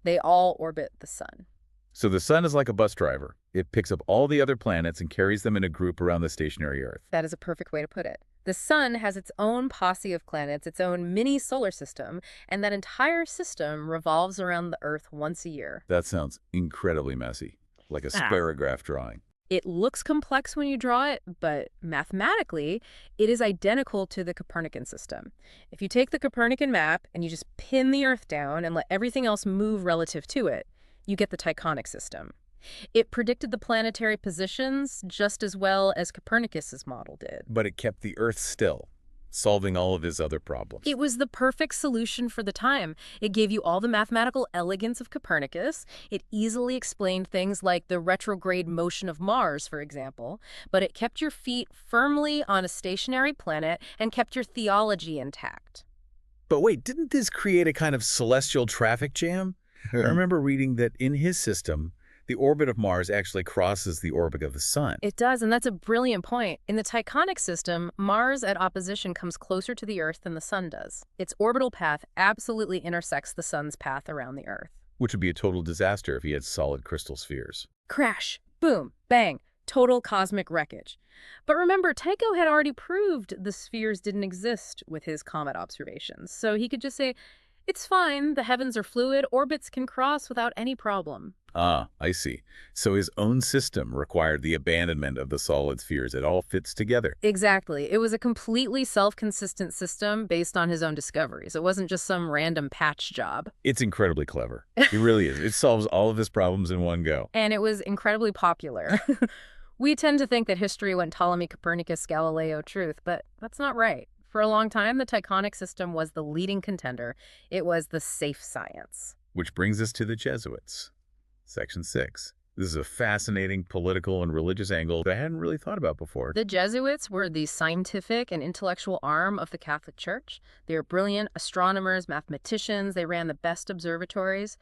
they all orbit the sun. So the sun is like a bus driver. It picks up all the other planets and carries them in a group around the stationary Earth. That is a perfect way to put it. The sun has its own posse of planets, its own mini solar system, and that entire system revolves around the Earth once a year. That sounds incredibly messy, like a spirograph drawing. It looks complex when you draw it, but mathematically, it is identical to the Copernican system. If you take the Copernican map and you just pin the Earth down and let everything else move relative to it, you get the Tychonic system. It predicted the planetary positions just as well as Copernicus's model did. But it kept the Earth still, solving all of his other problems. It was the perfect solution for the time. It gave you all the mathematical elegance of Copernicus. It easily explained things like the retrograde motion of Mars, for example, but it kept your feet firmly on a stationary planet and kept your theology intact. But wait, didn't this create a kind of celestial traffic jam? I remember reading that in his system, the orbit of Mars actually crosses the orbit of the sun. It does, and that's a brilliant point. In the Tychonic system, Mars at opposition comes closer to the Earth than the sun does. Its orbital path absolutely intersects the sun's path around the Earth. Which would be a total disaster if he had solid crystal spheres. Crash, boom, bang, total cosmic wreckage. But remember, Tycho had already proved the spheres didn't exist with his comet observations, so he could just say, It's fine, the heavens are fluid, orbits can cross without any problem. Ah, I see. So his own system required the abandonment of the solid spheres. It all fits together. Exactly. It was a completely self-consistent system based on his own discoveries. It wasn't just some random patch job. It's incredibly clever. It really is. It solves all of his problems in one go. And it was incredibly popular. We tend to think that history went Ptolemy, Copernicus, Galileo truth, but that's not right. For a long time, the Tychonic system was the leading contender. It was the safe science. Which brings us to the Jesuits. Section 6. This is a fascinating political and religious angle that I hadn't really thought about before. The Jesuits were the scientific and intellectual arm of the Catholic Church. They were brilliant astronomers, mathematicians. They ran the best observatories,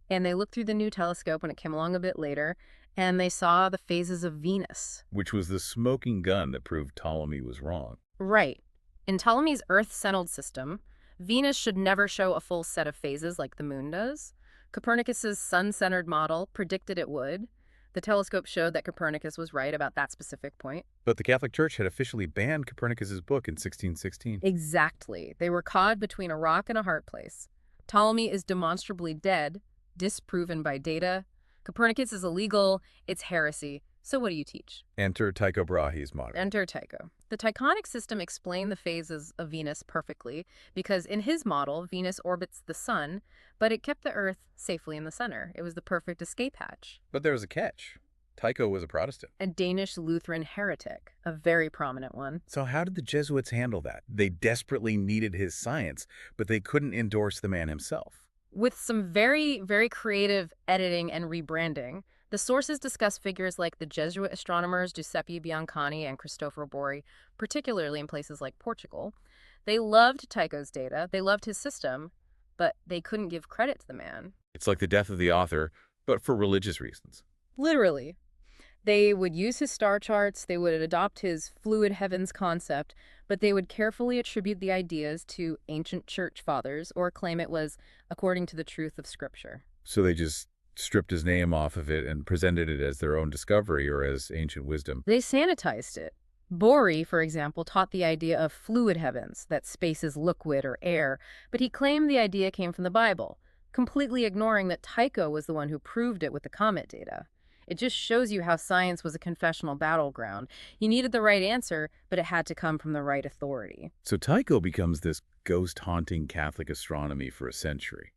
and they looked through the new telescope when it came along a bit later, and they saw the phases of Venus. Which was the smoking gun that proved Ptolemy was wrong. Right. In Ptolemy's Earth-centered system, Venus should never show a full set of phases like the moon does. Copernicus's sun-centered model predicted it would. The telescope showed that Copernicus was right about that specific point. But the Catholic Church had officially banned Copernicus's book in 1616. Exactly. They were caught between a rock and a hard place. Ptolemy is demonstrably dead, disproven by data. Copernicus is illegal. It's heresy. So what do you teach? Enter Tycho Brahe's model. Enter Tycho. The Tychonic system explained the phases of Venus perfectly because in his model, Venus orbits the sun, but it kept the Earth safely in the center. It was the perfect escape hatch. But there was a catch. Tycho was a Protestant. A Danish Lutheran heretic, a very prominent one. So how did the Jesuits handle that? They desperately needed his science, but they couldn't endorse the man himself. With some very, very creative editing and rebranding, the sources discuss figures like the Jesuit astronomers Giuseppe Biancani and Cristoforo Borri, particularly in places like Portugal. They loved Tycho's data, they loved his system, but they couldn't give credit to the man. It's like the death of the author, but for religious reasons. Literally. They would use his star charts, they would adopt his fluid heavens concept, but they would carefully attribute the ideas to ancient church fathers or claim it was according to the truth of Scripture. So they just stripped his name off of it and presented it as their own discovery or as ancient wisdom. They sanitized it. Borri, for example, taught the idea of fluid heavens, that space is liquid or air, but he claimed the idea came from the Bible, completely ignoring that Tycho was the one who proved it with the comet data. It just shows you how science was a confessional battleground. You needed the right answer, but it had to come from the right authority. So Tycho becomes this ghost-haunting Catholic astronomy for a century.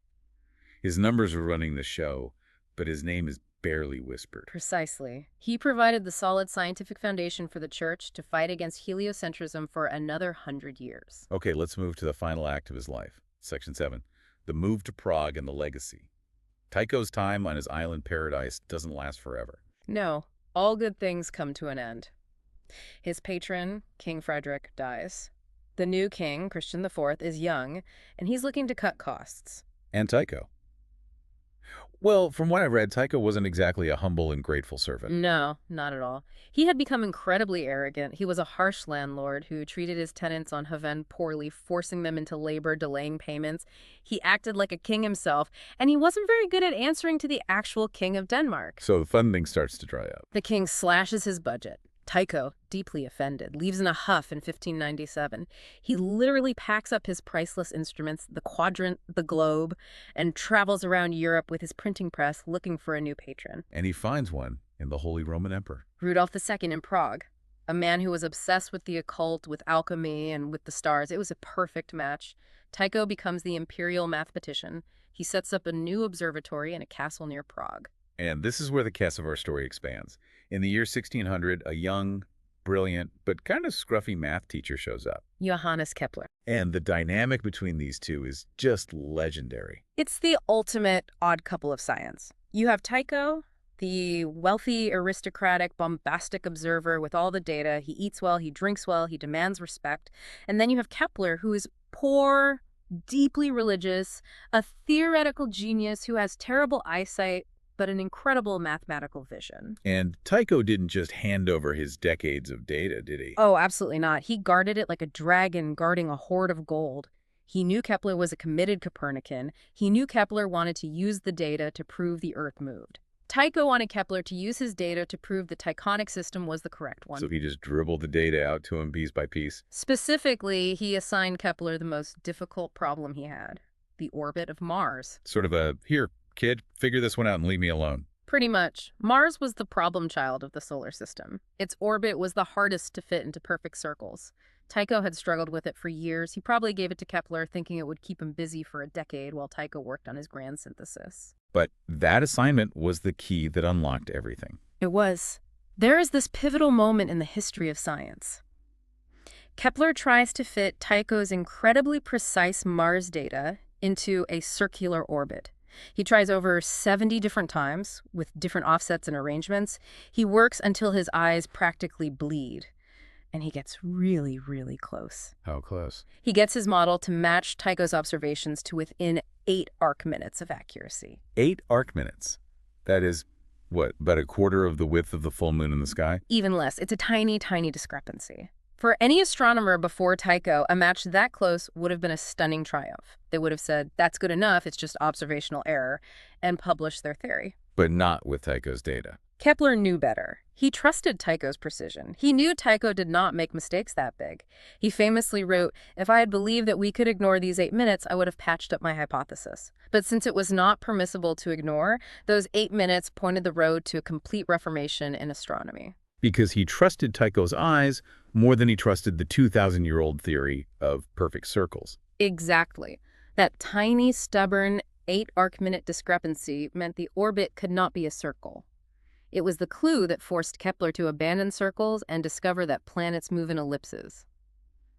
His numbers are running the show, but his name is barely whispered. Precisely. He provided the solid scientific foundation for the church to fight against heliocentrism for another 100 years. Okay, let's move to the final act of his life. Section 7. The move to Prague and the legacy. Tycho's time on his island paradise doesn't last forever. No, all good things come to an end. His patron, King Frederick, dies. The new king, Christian IV, is young, and he's looking to cut costs. And Tycho. Well, from what I've read, Tycho wasn't exactly a humble and grateful servant. No, not at all. He had become incredibly arrogant. He was a harsh landlord who treated his tenants on Haven poorly, forcing them into labor, delaying payments. He acted like a king himself, and he wasn't very good at answering to the actual king of Denmark. So the funding starts to dry up. The king slashes his budget. Tycho, deeply offended, leaves in a huff in 1597. He literally packs up his priceless instruments, the quadrant, the globe, and travels around Europe with his printing press looking for a new patron. And he finds one in the Holy Roman Emperor. Rudolf II in Prague, a man who was obsessed with the occult, with alchemy, and with the stars. It was a perfect match. Tycho becomes the imperial mathematician. He sets up a new observatory in a castle near Prague. And this is where the cast of our story expands. In the year 1600, a young, brilliant, but kind of scruffy math teacher shows up. Johannes Kepler. And the dynamic between these two is just legendary. It's the ultimate odd couple of science. You have Tycho, the wealthy, aristocratic, bombastic observer with all the data. He eats well, he drinks well, he demands respect. And then you have Kepler, who is poor, deeply religious, a theoretical genius who has terrible eyesight, but an incredible mathematical vision. And Tycho didn't just hand over his decades of data, did he? Oh, absolutely not. He guarded it like a dragon guarding a hoard of gold. He knew Kepler was a committed Copernican. He knew Kepler wanted to use the data to prove the Earth moved. Tycho wanted Kepler to use his data to prove the Tychonic system was the correct one. So he just dribbled the data out to him piece by piece. Specifically, he assigned Kepler the most difficult problem he had. the orbit of Mars. Sort of a, here, kid, figure this one out and leave me alone. Pretty much. Mars was the problem child of the solar system. Its orbit was the hardest to fit into perfect circles. Tycho had struggled with it for years. He probably gave it to Kepler, thinking it would keep him busy for a decade while Tycho worked on his grand synthesis. But that assignment was the key that unlocked everything. It was. There is this pivotal moment in the history of science. Kepler tries to fit Tycho's incredibly precise Mars data into a circular orbit. He tries over 70 different times with different offsets and arrangements. He works until his eyes practically bleed. And he gets really, really close. How close? He gets his model to match Tycho's observations to within 8 arc minutes of accuracy. 8 arc minutes. That is, what, about a quarter of the width of the full moon in the sky? Even less. It's a tiny, tiny discrepancy. For any astronomer before Tycho, a match that close would have been a stunning triumph. They would have said, that's good enough, it's just observational error, and published their theory. But not with Tycho's data. Kepler knew better. He trusted Tycho's precision. He knew Tycho did not make mistakes that big. He famously wrote, if I had believed that we could ignore these 8 minutes, I would have patched up my hypothesis. But since it was not permissible to ignore, those 8 minutes pointed the road to a complete reformation in astronomy. Because he trusted Tycho's eyes more than he trusted the 2,000-year-old theory of perfect circles. Exactly. That tiny, stubborn 8 arc-minute discrepancy meant the orbit could not be a circle. It was the clue that forced Kepler to abandon circles and discover that planets move in ellipses.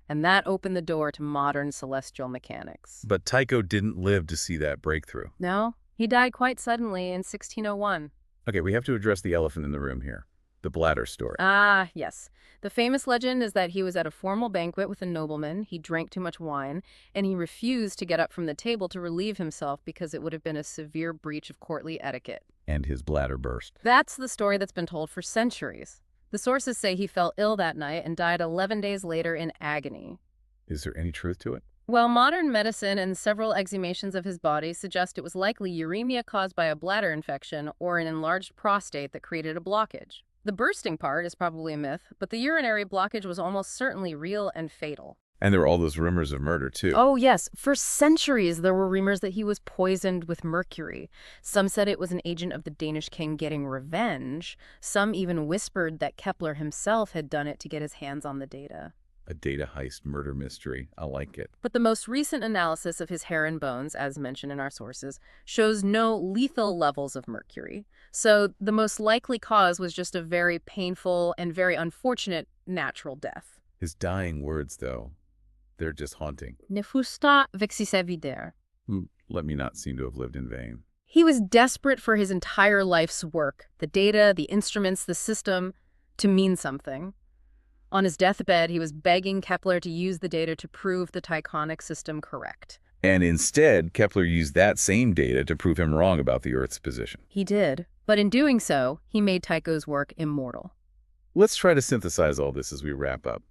And that opened the door to modern celestial mechanics. But Tycho didn't live to see that breakthrough. No, he died quite suddenly in 1601. Okay, we have to address the elephant in the room here. The bladder story. Ah, yes. The famous legend is that he was at a formal banquet with a nobleman, he drank too much wine, and he refused to get up from the table to relieve himself because it would have been a severe breach of courtly etiquette. And his bladder burst. That's the story that's been told for centuries. The sources say he fell ill that night and died 11 days later in agony. Is there any truth to it? Well, modern medicine and several exhumations of his body suggest it was likely uremia caused by a bladder infection or an enlarged prostate that created a blockage. The bursting part is probably a myth, but the urinary blockage was almost certainly real and fatal. And there were all those rumors of murder, too. Oh, yes. For centuries, there were rumors that he was poisoned with mercury. Some said it was an agent of the Danish king getting revenge. Some even whispered that Kepler himself had done it to get his hands on the data. A data heist murder mystery. I like it. But the most recent analysis of his hair and bones, as mentioned in our sources, shows no lethal levels of mercury. So the most likely cause was just a very painful and very unfortunate natural death. His dying words, though, they're just haunting. Ne fusta vexisse vider. Let me not seem to have lived in vain. He was desperate for his entire life's work, the data, the instruments, the system, to mean something. On his deathbed, he was begging Kepler to use the data to prove the Tychonic system correct. And instead, Kepler used that same data to prove him wrong about the Earth's position. He did, but in doing so, he made Tycho's work immortal. Let's try to synthesize all this as we wrap up.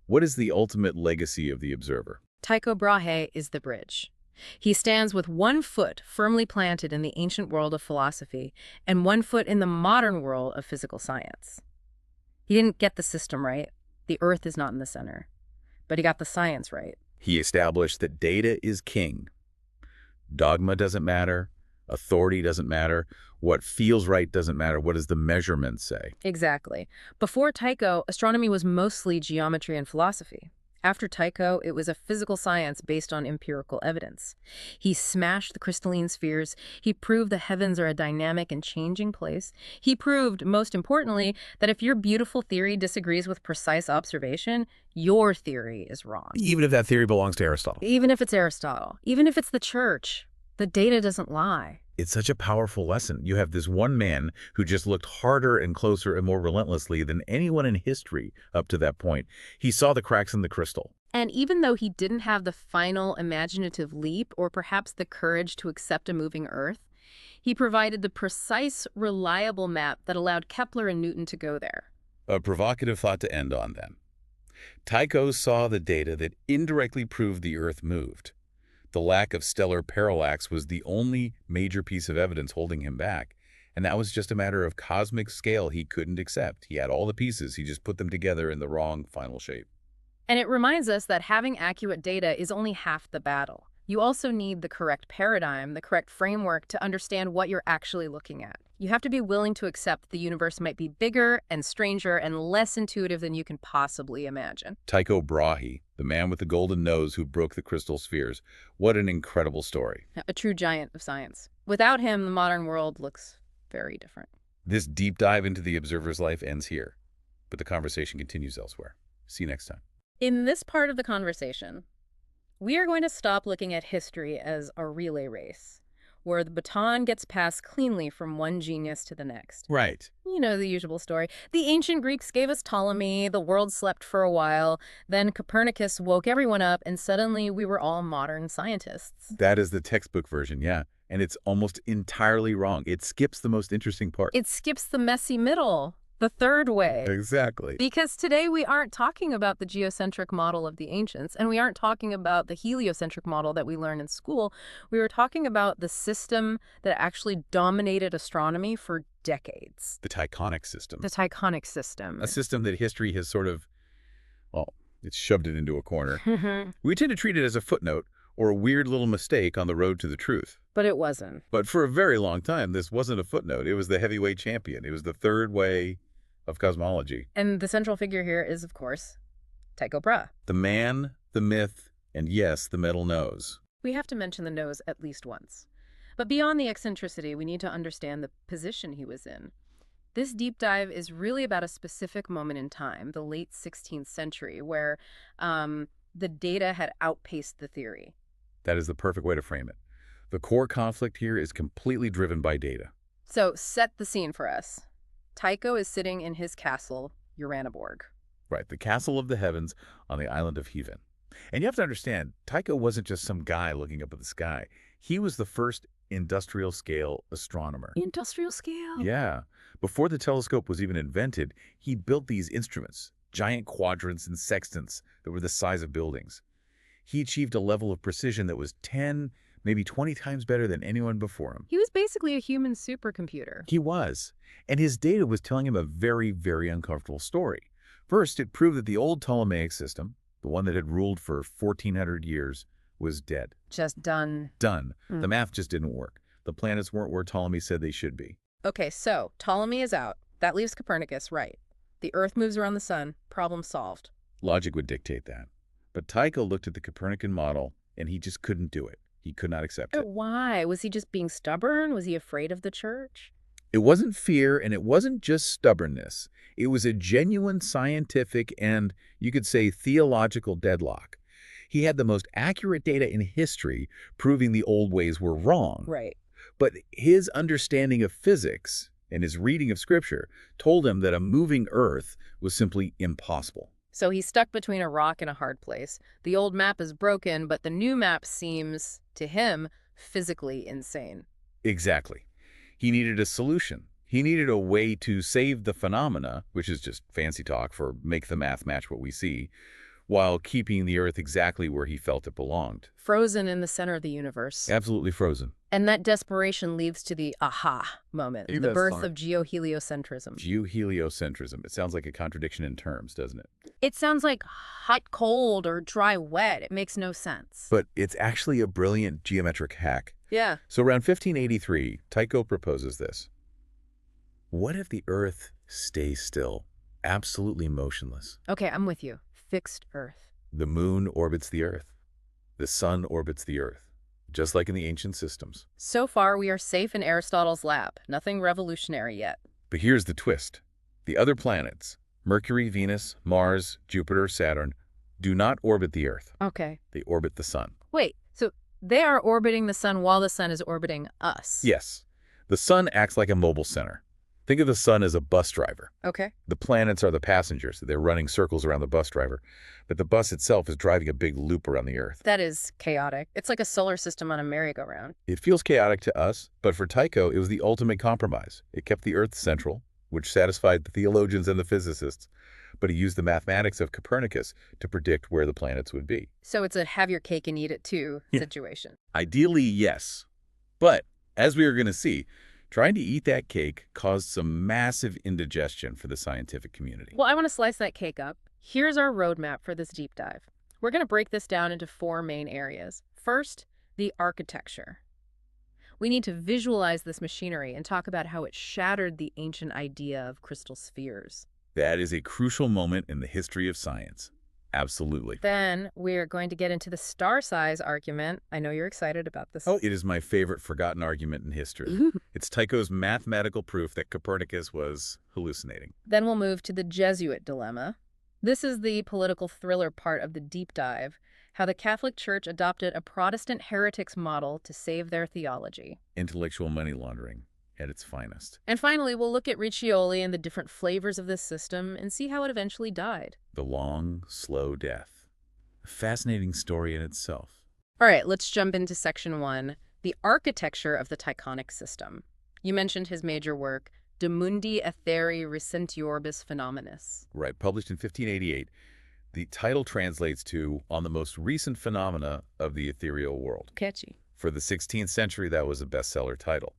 What is the ultimate legacy of the observer? Tycho Brahe is the bridge. He stands with one foot firmly planted in the ancient world of philosophy and one foot in the modern world of physical science. He didn't get the system right. The Earth is not in the center. But he got the science right. He established that data is king. Dogma doesn't matter. Authority doesn't matter. What feels right doesn't matter. What does the measurement say? Exactly. Before Tycho, astronomy was mostly geometry and philosophy. After Tycho, it was a physical science based on empirical evidence. He smashed the crystalline spheres. He proved the heavens are a dynamic and changing place. He proved, most importantly, that if your beautiful theory disagrees with precise observation, your theory is wrong. Even if that theory belongs to Aristotle. Even if it's Aristotle. Even if it's the church. The data doesn't lie. It's such a powerful lesson. You have this one man who just looked harder and closer and more relentlessly than anyone in history up to that point. He saw the cracks in the crystal. And even though he didn't have the final imaginative leap or perhaps the courage to accept a moving Earth, he provided the precise, reliable map that allowed Kepler and Newton to go there. A provocative thought to end on, then. Tycho saw the data that indirectly proved the Earth moved. The lack of stellar parallax was the only major piece of evidence holding him back, and that was just a matter of cosmic scale he couldn't accept. He had all the pieces, he just put them together in the wrong final shape. And it reminds us that having accurate data is only half the battle. You also need the correct paradigm, the correct framework to understand what you're actually looking at. You have to be willing to accept the universe might be bigger and stranger and less intuitive than you can possibly imagine. Tycho Brahe, the man with the golden nose who broke the crystal spheres. What an incredible story. A true giant of science. Without him, the modern world looks very different. This deep dive into the observer's life ends here, but the conversation continues elsewhere. See you next time. In this part of the conversation, we are going to stop looking at history as a relay race, where the baton gets passed cleanly from one genius to the next. Right. You know the usual story. The ancient Greeks gave us Ptolemy, the world slept for a while, then Copernicus woke everyone up, and suddenly we were all modern scientists. That is the textbook version, yeah. And it's almost entirely wrong. It skips the most interesting part. It skips the messy middle, the third way. Exactly. Because today we aren't talking about the geocentric model of the ancients, and we aren't talking about the heliocentric model that we learn in school. We were talking about the system that actually dominated astronomy for decades. The Tychonic system. The Tychonic system. A system that history has sort of, well, it's shoved it into a corner. We tend to treat it as a footnote or a weird little mistake on the road to the truth. But it wasn't. But for a very long time, this wasn't a footnote. It was the heavyweight champion. It was the third way of cosmology. And the central figure here is, of course, Tycho Brahe. The man, the myth, and yes, the metal nose. We have to mention the nose at least once. But beyond the eccentricity, we need to understand the position he was in. This deep dive is really about a specific moment in time, the late 16th century, where the data had outpaced the theory. That is the perfect way to frame it. The core conflict here is completely driven by data. So set the scene for us. Tycho is sitting in his castle, Uraniborg. Right, the castle of the heavens on the island of Heaven. And you have to understand, Tycho wasn't just some guy looking up at the sky. He was the first industrial-scale astronomer. Industrial scale? Yeah. Before the telescope was even invented, he built these instruments, giant quadrants and sextants that were the size of buildings. He achieved a level of precision that was 10, maybe 20 times better than anyone before him. He was basically a human supercomputer. He was. And his data was telling him a very, very uncomfortable story. First, it proved that the old Ptolemaic system, the one that had ruled for 1,400 years, was dead. Just done. Done. The math just didn't work. The planets weren't where Ptolemy said they should be. Okay, so Ptolemy is out. That leaves Copernicus, right? The Earth moves around the sun. Problem solved. Logic would dictate that. But Tycho looked at the Copernican model, and he just couldn't do it. He could not accept it. Why? Was he just being stubborn? Was he afraid of the church? It wasn't fear, and it wasn't just stubbornness. It was a genuine scientific and, you could say, theological deadlock. He had the most accurate data in history proving the old ways were wrong. Right. But his understanding of physics and his reading of scripture told him that a moving Earth was simply impossible. So he's stuck between a rock and a hard place. The old map is broken, but the new map seems, to him, physically insane. Exactly. He needed a solution. He needed a way to save the phenomena, which is just fancy talk for make the math match what we see, while keeping the Earth exactly where he felt it belonged. Frozen in the center of the universe. Absolutely frozen. And that desperation leads to the aha moment, Maybe the that's birth smart. of geo-heliocentrism. Geo-heliocentrism. It sounds like a contradiction in terms, doesn't it? It sounds like hot, cold, or dry, wet. It makes no sense. But it's actually a brilliant geometric hack. Yeah. So around 1583, Tycho proposes this. What if the Earth stays still, absolutely motionless? Okay, I'm with you. Fixed Earth. The moon orbits the Earth. The sun orbits the Earth, just like in the ancient systems. So far, we are safe in Aristotle's lab. Nothing revolutionary yet. But here's the twist. The other planets, Mercury, Venus, Mars, Jupiter, Saturn, do not orbit the Earth. Okay. They orbit the sun. Wait, so they are orbiting the sun while the sun is orbiting us? Yes. The sun acts like a mobile center. Think of the sun as a bus driver. Okay. The planets are the passengers. They're running circles around the bus driver. But the bus itself is driving a big loop around the Earth. That is chaotic. It's like a solar system on a merry-go-round. It feels chaotic to us, but for Tycho, it was the ultimate compromise. It kept the Earth central, which satisfied the theologians and the physicists, but he used the mathematics of Copernicus to predict where the planets would be. So it's a have your cake and eat it too situation. Ideally, yes. But, as we are going to see, trying to eat that cake caused some massive indigestion for the scientific community. Well, I want to slice that cake up. Here's our roadmap for this deep dive. We're going to break this down into 4 main areas. First, The architecture. We need to visualize this machinery and talk about how it shattered the ancient idea of crystal spheres. That is a crucial moment in the history of science. Absolutely. Then we're going to get into the star size argument. I know you're excited about this. Oh, it is my favorite forgotten argument in history. It's Tycho's mathematical proof that Copernicus was hallucinating. Then we'll move to the Jesuit dilemma. This is the political thriller part of the deep dive, how the Catholic Church adopted a Protestant heretics model to save their theology. Intellectual money laundering at its finest. And finally, we'll look at Riccioli and the different flavors of this system and see how it eventually died. The long, slow death. A fascinating story in itself. All right, let's jump into section 1, the architecture of the Tychonic system. You mentioned his major work, De Mundi Etheri Recentioribus Phenomenis. Right, published in 1588. The title translates to On the Most Recent Phenomena of the Ethereal World. Catchy. For the 16th century, that was a bestseller title.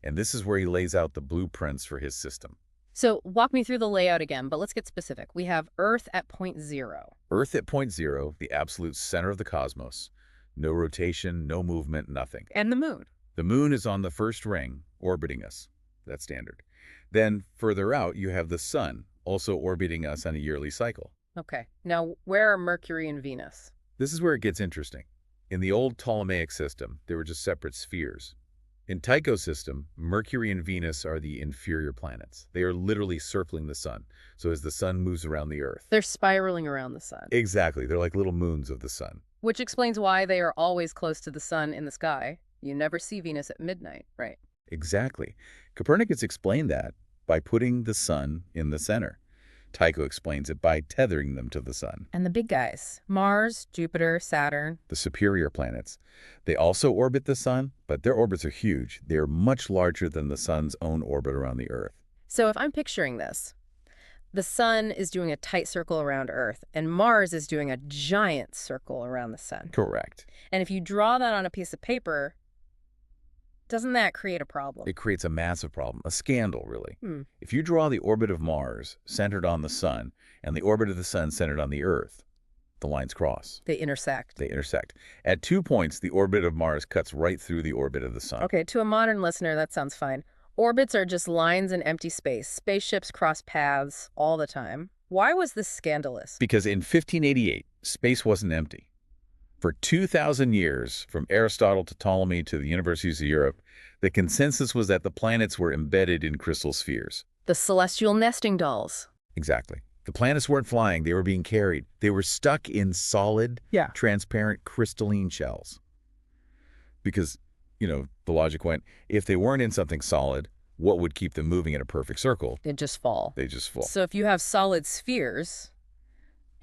And this is where he lays out the blueprints for his system. So walk me through the layout again, but let's get specific. We have Earth at point 0. Earth at point 0, the absolute center of the cosmos. No rotation, no movement, nothing. And the moon. The moon is on the first ring, orbiting us. That's standard. Then, further out, you have the sun, also orbiting us on a yearly cycle. Okay. Now, where are Mercury and Venus? This is where it gets interesting. In the old Ptolemaic system, they were just separate spheres. In Tycho's system, Mercury and Venus are the inferior planets. They are literally circling the sun. So as the sun moves around the Earth. They're spiraling around the sun. Exactly. They're like little moons of the sun. Which explains why they are always close to the sun in the sky. You never see Venus at midnight, right? Exactly. Copernicus explained that by putting the sun in the center. Tycho explains it by tethering them to the sun. And the big guys, Mars, Jupiter, Saturn. The superior planets. They also orbit the sun, but their orbits are huge. They are much larger than the sun's own orbit around the Earth. So if I'm picturing this, the sun is doing a tight circle around Earth, and Mars is doing a giant circle around the sun. Correct. And if you draw that on a piece of paper, doesn't that create a problem? It creates a massive problem, a scandal, really. Hmm. If you draw the orbit of Mars centered on the sun and the orbit of the sun centered on the Earth, the lines cross. They intersect. They intersect. At 2 points, the orbit of Mars cuts right through the orbit of the sun. Okay, to a modern listener, that sounds fine. Orbits are just lines in empty space. Spaceships cross paths all the time. Why was this scandalous? Because in 1588, space wasn't empty. For 2,000 years, from Aristotle to Ptolemy to the universities of Europe, the consensus was that the planets were embedded in crystal spheres. The celestial nesting dolls. Exactly. The planets weren't flying, they were being carried. They were stuck in solid, transparent, crystalline shells. Because, the logic went, if they weren't in something solid, what would keep them moving in a perfect circle? They'd just fall. They just fall. So if you have solid spheres,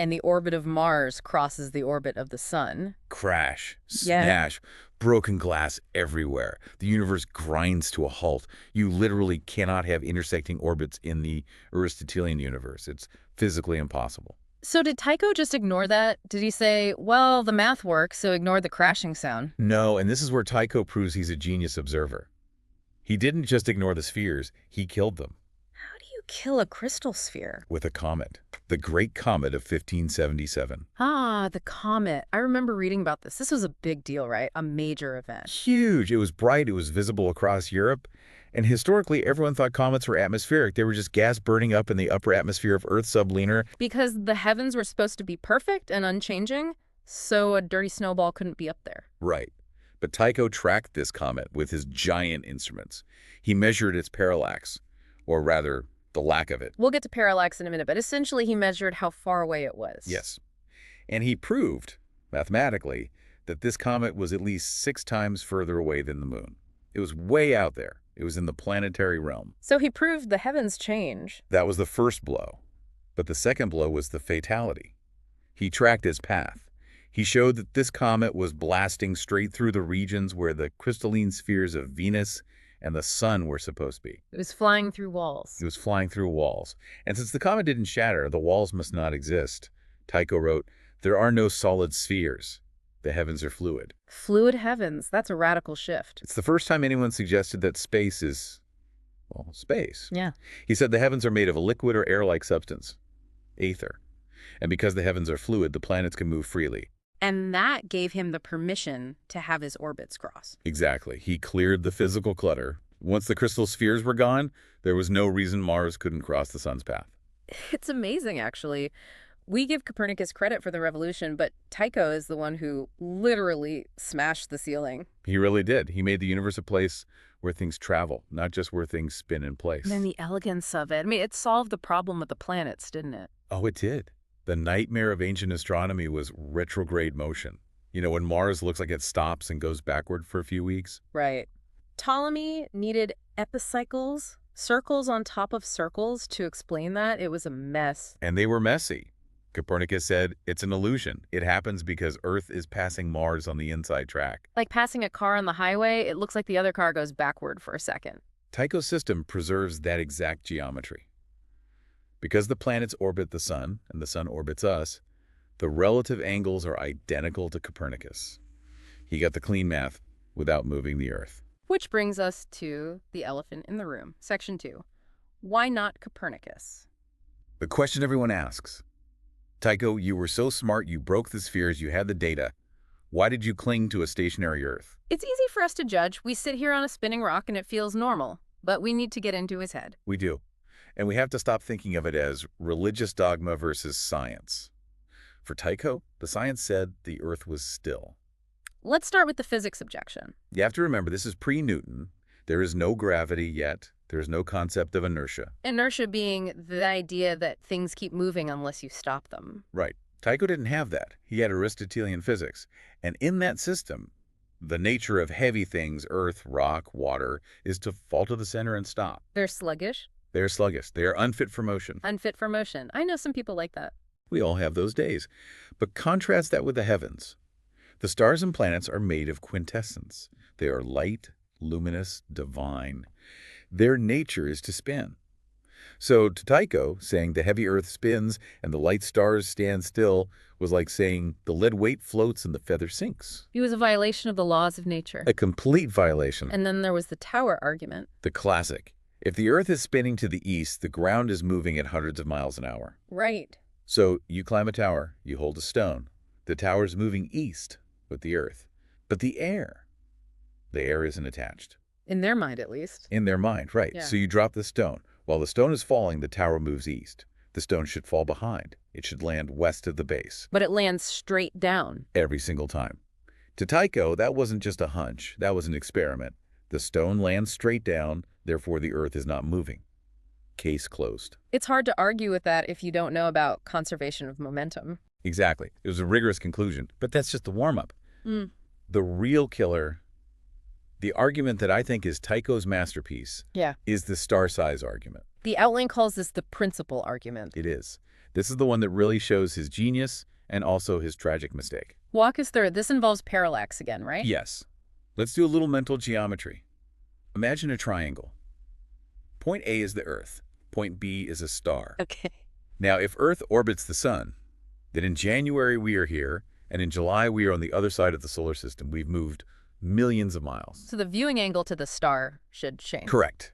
and the orbit of Mars crosses the orbit of the sun. Crash, smash, broken glass everywhere. The universe grinds to a halt. You literally cannot have intersecting orbits in the Aristotelian universe. It's physically impossible. So did Tycho just ignore that? Did he say, well, the math works, so ignore the crashing sound? No, and this is where Tycho proves he's a genius observer. He didn't just ignore the spheres, he killed them. How do you kill a crystal sphere? With a comet. The Great Comet of 1577. Ah, the comet. I remember reading about this. This was a big deal, right? A major event. Huge. It was bright. It was visible across Europe. And historically, everyone thought comets were atmospheric. They were just gas burning up in the upper atmosphere of Earth's sublunar. Because the heavens were supposed to be perfect and unchanging, so a dirty snowball couldn't be up there. Right. But Tycho tracked this comet with his giant instruments. He measured its parallax, or rather, the lack of it. We'll get to parallax in a minute, but essentially he measured how far away it was. Yes. And he proved, mathematically, that this comet was at least 6 times further away than the moon. It was way out there. It was in the planetary realm. So he proved the heavens change. That was the first blow. But the second blow was the fatality. He tracked its path. He showed that this comet was blasting straight through the regions where the crystalline spheres of Venus and the sun were supposed to be. It was flying through walls. It was flying through walls. And since the comet didn't shatter, the walls must not exist. Tycho wrote, "There are no solid spheres. The heavens are fluid." Fluid heavens. That's a radical shift. It's the first time anyone suggested that space is, well, space. Yeah. He said the heavens are made of a liquid or air-like substance, aether. And because the heavens are fluid, the planets can move freely. And that gave him the permission to have his orbits cross. Exactly. He cleared the physical clutter. Once the crystal spheres were gone, there was no reason Mars couldn't cross the sun's path. It's amazing, actually. We give Copernicus credit for the revolution, but Tycho is the one who literally smashed the ceiling. He really did. He made the universe a place where things travel, not just where things spin in place. And then the elegance of it. I mean, it solved the problem of the planets, didn't it? Oh, it did. The nightmare of ancient astronomy was retrograde motion. You know, when Mars looks like it stops and goes backward for a few weeks. Right. Ptolemy needed epicycles, circles on top of circles to explain that. It was a mess. And they were messy. Copernicus said, it's an illusion. It happens because Earth is passing Mars on the inside track. Like passing a car on the highway, it looks like the other car goes backward for a second. Tycho's system preserves that exact geometry. Because the planets orbit the sun and the sun orbits us, the relative angles are identical to Copernicus. He got the clean math without moving the Earth. Which brings us to the elephant in the room, section 2. Why not Copernicus? The question everyone asks, Tycho, you were so smart you broke the spheres, you had the data. Why did you cling to a stationary Earth? It's easy for us to judge. We sit here on a spinning rock and it feels normal. But we need to get into his head. We do. And we have to stop thinking of it as religious dogma versus science. For Tycho, the science said the Earth was still. Let's start with the physics objection. You have to remember, this is pre-Newton. There is no gravity yet. There is no concept of inertia. Inertia being the idea that things keep moving unless you stop them. Right. Tycho didn't have that. He had Aristotelian physics. And in that system, the nature of heavy things, earth, rock, water, is to fall to the center and stop. They're sluggish. They're sluggish. They are unfit for motion. Unfit for motion. I know some people like that. We all have those days. But contrast that with the heavens. The stars and planets are made of quintessence. They are light, luminous, divine. Their nature is to spin. So to Tycho, saying the heavy Earth spins and the light stars stand still was like saying the lead weight floats and the feather sinks. It was a violation of the laws of nature. A complete violation. And then there was the tower argument. The classic. If the Earth is spinning to the east, the ground is moving at hundreds of miles an hour. Right. So you climb a tower, you hold a stone. The tower is moving east with the Earth. But the air isn't attached. In their mind, at least. In their mind, right. Yeah. So you drop the stone. While the stone is falling, the tower moves east. The stone should fall behind. It should land west of the base. But it lands straight down. Every single time. To Tycho, that wasn't just a hunch. That was an experiment. The stone lands straight down, therefore the Earth is not moving. Case closed. It's hard to argue with that if you don't know about conservation of momentum. Exactly. It was a rigorous conclusion, but that's just the warm-up. The real killer, the argument that I think is Tycho's masterpiece, is the star size argument. The outline calls this the principal argument. It is. This is the one that really shows his genius and also his tragic mistake. Walk us through it. This involves parallax again, right? Yes. Let's do a little mental geometry. Imagine a triangle. Point A is the Earth. Point B is a star. Okay. Now, if Earth orbits the sun, then in January we are here, and in July we are on the other side of the solar system. We've moved millions of miles. So the viewing angle to the star should change. Correct.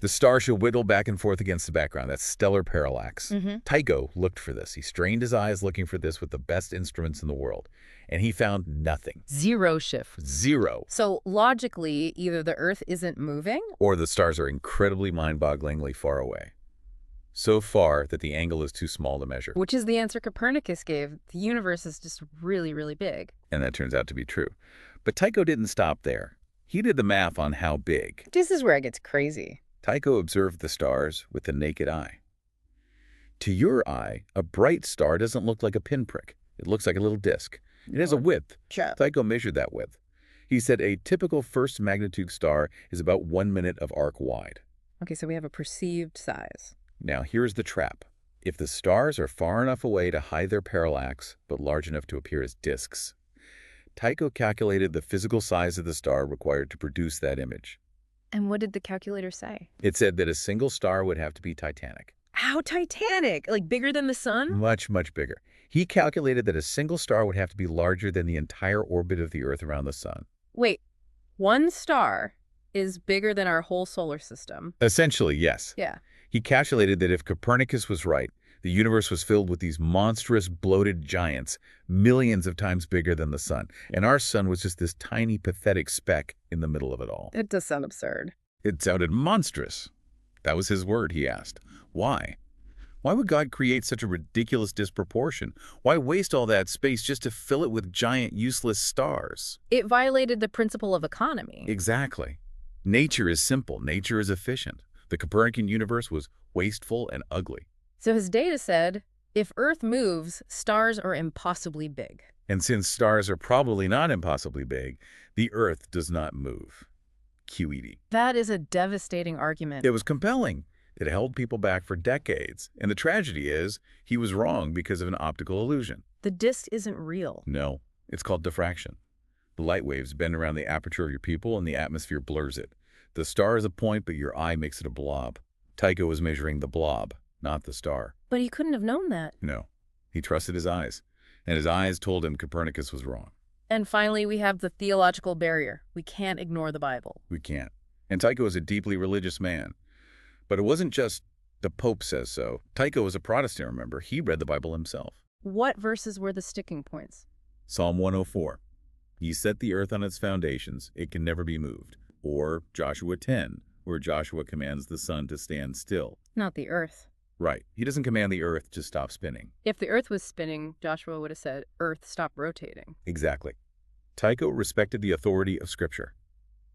The star should whittle back and forth against the background. That's stellar parallax. Tycho looked for this. He strained his eyes looking for this with the best instruments in the world, and he found nothing. Zero shift. Zero. So logically, either the Earth isn't moving, Or the stars are incredibly mind-bogglingly far away. So far that the angle is too small to measure. which is the answer Copernicus gave. The universe is just really, really big. And that turns out to be true. But Tycho didn't stop there. He did the math on how big. This is where it gets crazy. Tycho observed the stars with the naked eye. To your eye, a bright star doesn't look like a pinprick. It looks like a little disk. It has a width. Tycho measured that width. He said a typical first magnitude star is about 1 minute of arc wide. Okay, so we have a perceived size. Now, here's the trap. If the stars are far enough away to hide their parallax, but large enough to appear as disks, Tycho calculated the physical size of the star required to produce that image. And what did the calculator say? It said that a single star would have to be Titanic. How Titanic? Like bigger than the sun? Much, much bigger. He calculated that a single star would have to be larger than the entire orbit of the Earth around the sun. Wait, one star is bigger than our whole solar system. Essentially, yes. Yeah. He calculated that if Copernicus was right, The universe was filled with these monstrous, bloated giants, millions of times bigger than the sun. And our sun was just this tiny, pathetic speck in the middle of it all. It does sound absurd. It sounded monstrous. That was his word, he asked. Why? Why would God create such a ridiculous disproportion? Why waste all that space just to fill it with giant, useless stars? It violated the principle of economy. Exactly. Nature is simple. Nature is efficient. The Copernican universe was wasteful and ugly. So his data said, if Earth moves, stars are impossibly big. And since stars are probably not impossibly big, the Earth does not move. QED. That is a devastating argument. It was compelling. It held people back for decades. And the tragedy is, he was wrong because of an optical illusion. The disk isn't real. No, it's called diffraction. The light waves bend around the aperture of your pupil and the atmosphere blurs it. The star is a point, but your eye makes it a blob. Tycho was measuring the blob, not the star. But he couldn't have known that. No, he trusted his eyes. And his eyes told him Copernicus was wrong. And finally, we have the theological barrier. We can't ignore the Bible. We can't. And Tycho is a deeply religious man. But it wasn't just the Pope says so. Tycho was a Protestant, remember. He read the Bible himself. What verses were the sticking points? Psalm 104. He set the earth on its foundations. It can never be moved. Or Joshua 10, where Joshua commands the sun to stand still. Not the earth. Right. He doesn't command the earth to stop spinning. If the earth was spinning, Joshua would have said, Earth, stop rotating. Exactly. Tycho respected the authority of Scripture.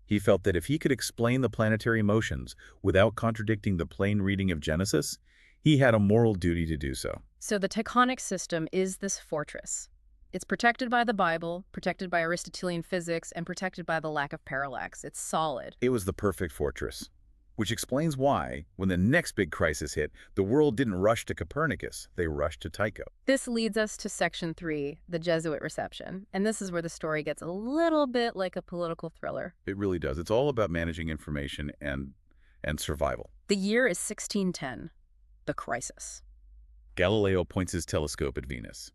He felt that if he could explain the planetary motions without contradicting the plain reading of Genesis, he had a moral duty to do so. So the Tychonic system is this fortress. It's protected by the Bible, protected by Aristotelian physics, and protected by the lack of parallax. It's solid. It was the perfect fortress, which explains why, when the next big crisis hit, the world didn't rush to Copernicus, they rushed to Tycho. This leads us to Section 3, the Jesuit reception. And this is where the story gets a little bit like a political thriller. It really does. It's all about managing information and survival. The year is 1610, the crisis. Galileo points his telescope at Venus,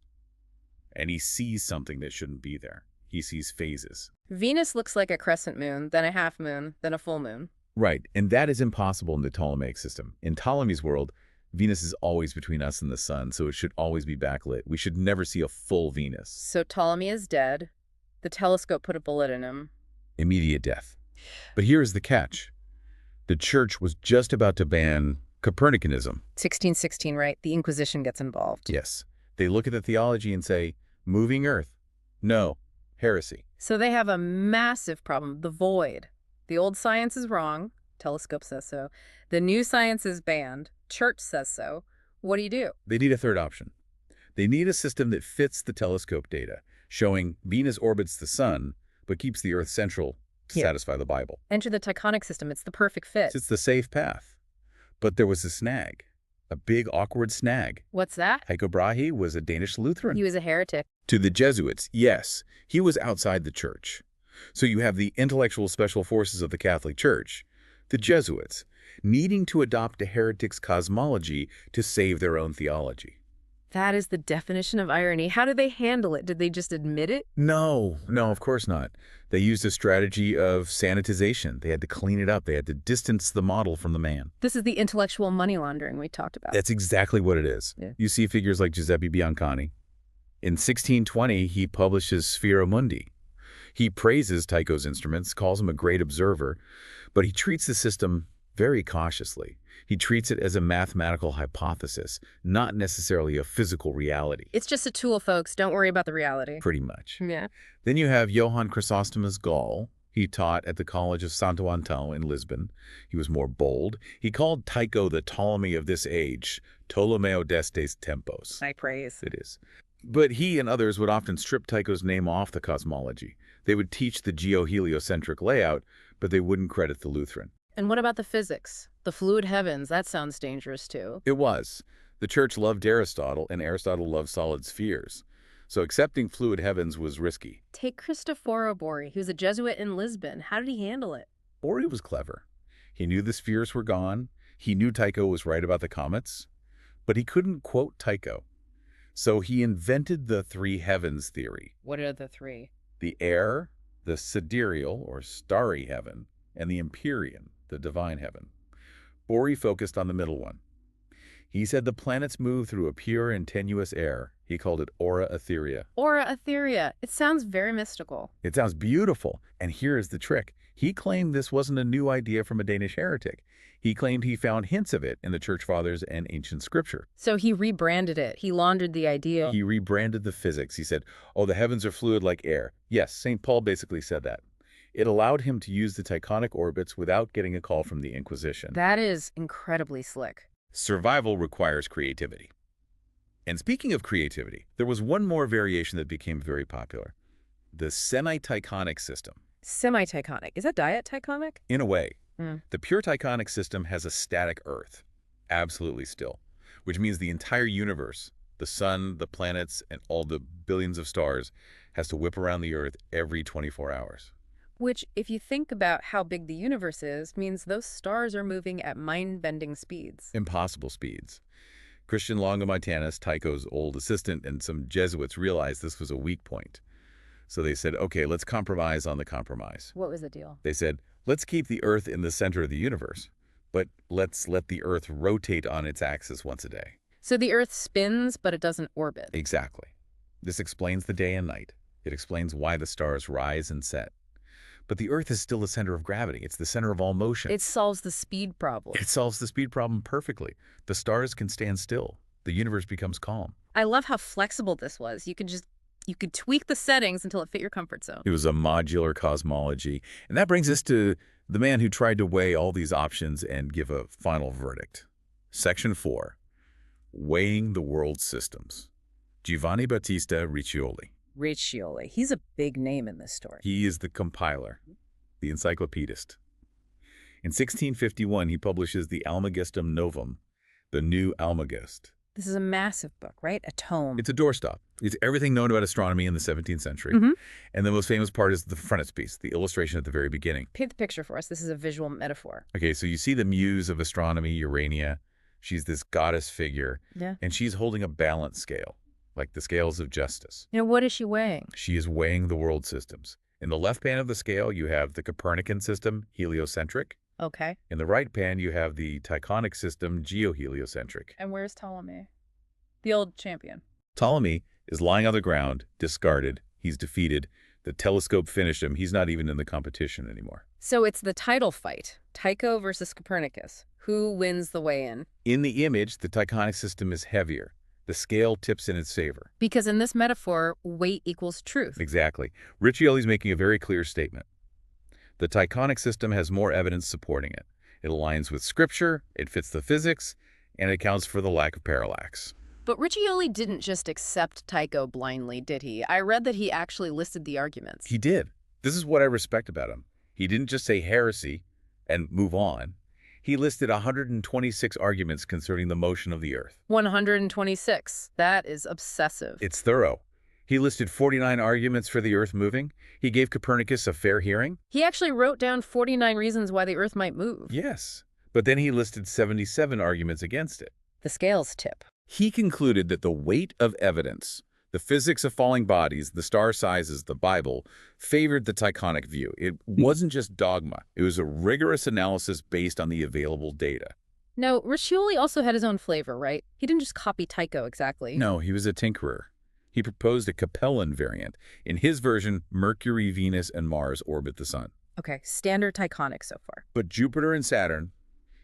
and he sees something that shouldn't be there. He sees phases. Venus looks like a crescent moon, then a half moon, then a full moon. Right, and that is impossible in the Ptolemaic system. In Ptolemy's world, Venus is always between us and the sun, so it should always be backlit. We should never see a full Venus. So Ptolemy is dead. The telescope put a bullet in him. Immediate death. But here is the catch. The church was just about to ban Copernicanism. 1616, right? The Inquisition gets involved. Yes. They look at the theology and say, moving earth. No, heresy. So they have a massive problem, the void. The old science is wrong. Telescope says so. The new science is banned. Church says so. What do? They need a third option. They need a system that fits the telescope data, showing Venus orbits the sun, but keeps the Earth central to satisfy the Bible. Enter the Tychonic system. It's the perfect fit. It's the safe path. But there was a snag. A big, awkward snag. What's that? Tycho Brahe was a Danish Lutheran. He was a heretic. To the Jesuits, yes, he was outside the church. So you have the intellectual special forces of the Catholic Church, the Jesuits, needing to adopt a heretic's cosmology to save their own theology. That is the definition of irony. How did they handle it? Did they just admit it? No, of course not. They used a strategy of sanitization. They had to clean it up. They had to distance the model from the man. This is the intellectual money laundering we talked about. That's exactly what it is. Yeah. You see figures like Giuseppe Biancani. In 1620, he publishes Sphera Mundi. He praises Tycho's instruments, calls him a great observer, but he treats the system very cautiously. He treats it as a mathematical hypothesis, not necessarily a physical reality. It's just a tool, folks. Don't worry about the reality. Pretty much. Yeah. Then you have Johann Chrysostomus Gall. He taught at the College of Santo Antão in Lisbon. He was more bold. He called Tycho the Ptolemy of this age, Ptolomeo destes tempos. High praise. It is. But he and others would often strip Tycho's name off the cosmology. They would teach the geo-heliocentric layout, but they wouldn't credit the Lutheran. And what about the physics? The fluid heavens, that sounds dangerous too. It was. The church loved Aristotle, and Aristotle loved solid spheres. So accepting fluid heavens was risky. Take Cristoforo Borri, who's a Jesuit in Lisbon. How did he handle it? Borri was clever. He knew the spheres were gone. He knew Tycho was right about the comets. But he couldn't quote Tycho. So he invented the three heavens theory. What are the three? The air, the sidereal, or starry heaven, and the empyrean, the divine heaven. Borri focused on the middle one. He said the planets move through a pure and tenuous air. He called it aura etherea. Aura etherea. It sounds very mystical. It sounds beautiful. And here is the trick. He claimed this wasn't a new idea from a Danish heretic. He claimed he found hints of it in the Church Fathers and ancient scripture. So he rebranded it. He laundered the idea. He rebranded the physics. He said, oh, the heavens are fluid like air. Yes, St. Paul basically said that. It allowed him to use the Tychonic orbits without getting a call from the Inquisition. That is incredibly slick. Survival requires creativity. And speaking of creativity, there was one more variation that became very popular. The semi-Tychonic system. Semi-Tychonic. Is that diet-Tychonic? In a way. The pure Tychonic system has a static Earth, absolutely still, which means the entire universe, the sun, the planets, and all the billions of stars, has to whip around the Earth every 24 hours. Which, if you think about how big the universe is, means those stars are moving at mind-bending speeds. Impossible speeds. Christian Longomontanus, Tycho's old assistant, and some Jesuits realized this was a weak point. So they said, okay, let's compromise on the compromise. What was the deal? They said, let's keep the Earth in the center of the universe, but let's let the Earth rotate on its axis once a day. So the Earth spins, but it doesn't orbit. Exactly. This explains the day and night. It explains why the stars rise and set. But the Earth is still the center of gravity. It's the center of all motion. It solves the speed problem. It solves the speed problem perfectly. The stars can stand still. The universe becomes calm. I love how flexible this was. You could tweak the settings until it fit your comfort zone. It was a modular cosmology. And that brings us to the man who tried to weigh all these options and give a final verdict. Section 4. Weighing the World Systems. Giovanni Battista Riccioli. Riccioli. He's a big name in this story. He is the compiler, the encyclopedist. In 1651, he publishes the Almagestum Novum, the New Almagest. This is a massive book, right? A tome. It's a doorstop. It's everything known about astronomy in the 17th century. And the most famous part is the frontispiece, the illustration at the very beginning. Paint the picture for us. This is a visual metaphor. Okay, so you see the muse of astronomy, Urania. She's this goddess figure. Yeah. And she's holding a balance scale, like the scales of justice. What is she weighing? She is weighing the world systems. In the left pan of the scale, you have the Copernican system, heliocentric. Okay. In the right pan, you have the Tychonic system, geo-heliocentric. And where's Ptolemy? The old champion. Ptolemy is lying on the ground, discarded. He's defeated. The telescope finished him. He's not even in the competition anymore. So it's the title fight, Tycho versus Copernicus. Who wins the weigh-in? In the image, the Tychonic system is heavier. The scale tips in its favor. Because in this metaphor, weight equals truth. Exactly. Riccioli's making a very clear statement. The Tychonic system has more evidence supporting it. It aligns with scripture, it fits the physics, and it accounts for the lack of parallax. But Riccioli didn't just accept Tycho blindly, did he? I read that he actually listed the arguments. He did. This is what I respect about him. He didn't just say heresy and move on. He listed 126 arguments concerning the motion of the Earth. 126. That is obsessive. It's thorough. He listed 49 arguments for the Earth moving. He gave Copernicus a fair hearing. He actually wrote down 49 reasons why the Earth might move. Yes. But then he listed 77 arguments against it. The scales tip. He concluded that the weight of evidence, the physics of falling bodies, the star sizes, the Bible, favored the Tychonic view. It wasn't just dogma. It was a rigorous analysis based on the available data. Now, Riccioli also had his own flavor, right? He didn't just copy Tycho exactly. No, he was a tinkerer. He proposed a Capellan variant. In his version, Mercury, Venus, and Mars orbit the sun. Okay, standard Tychonic so far. But Jupiter and Saturn,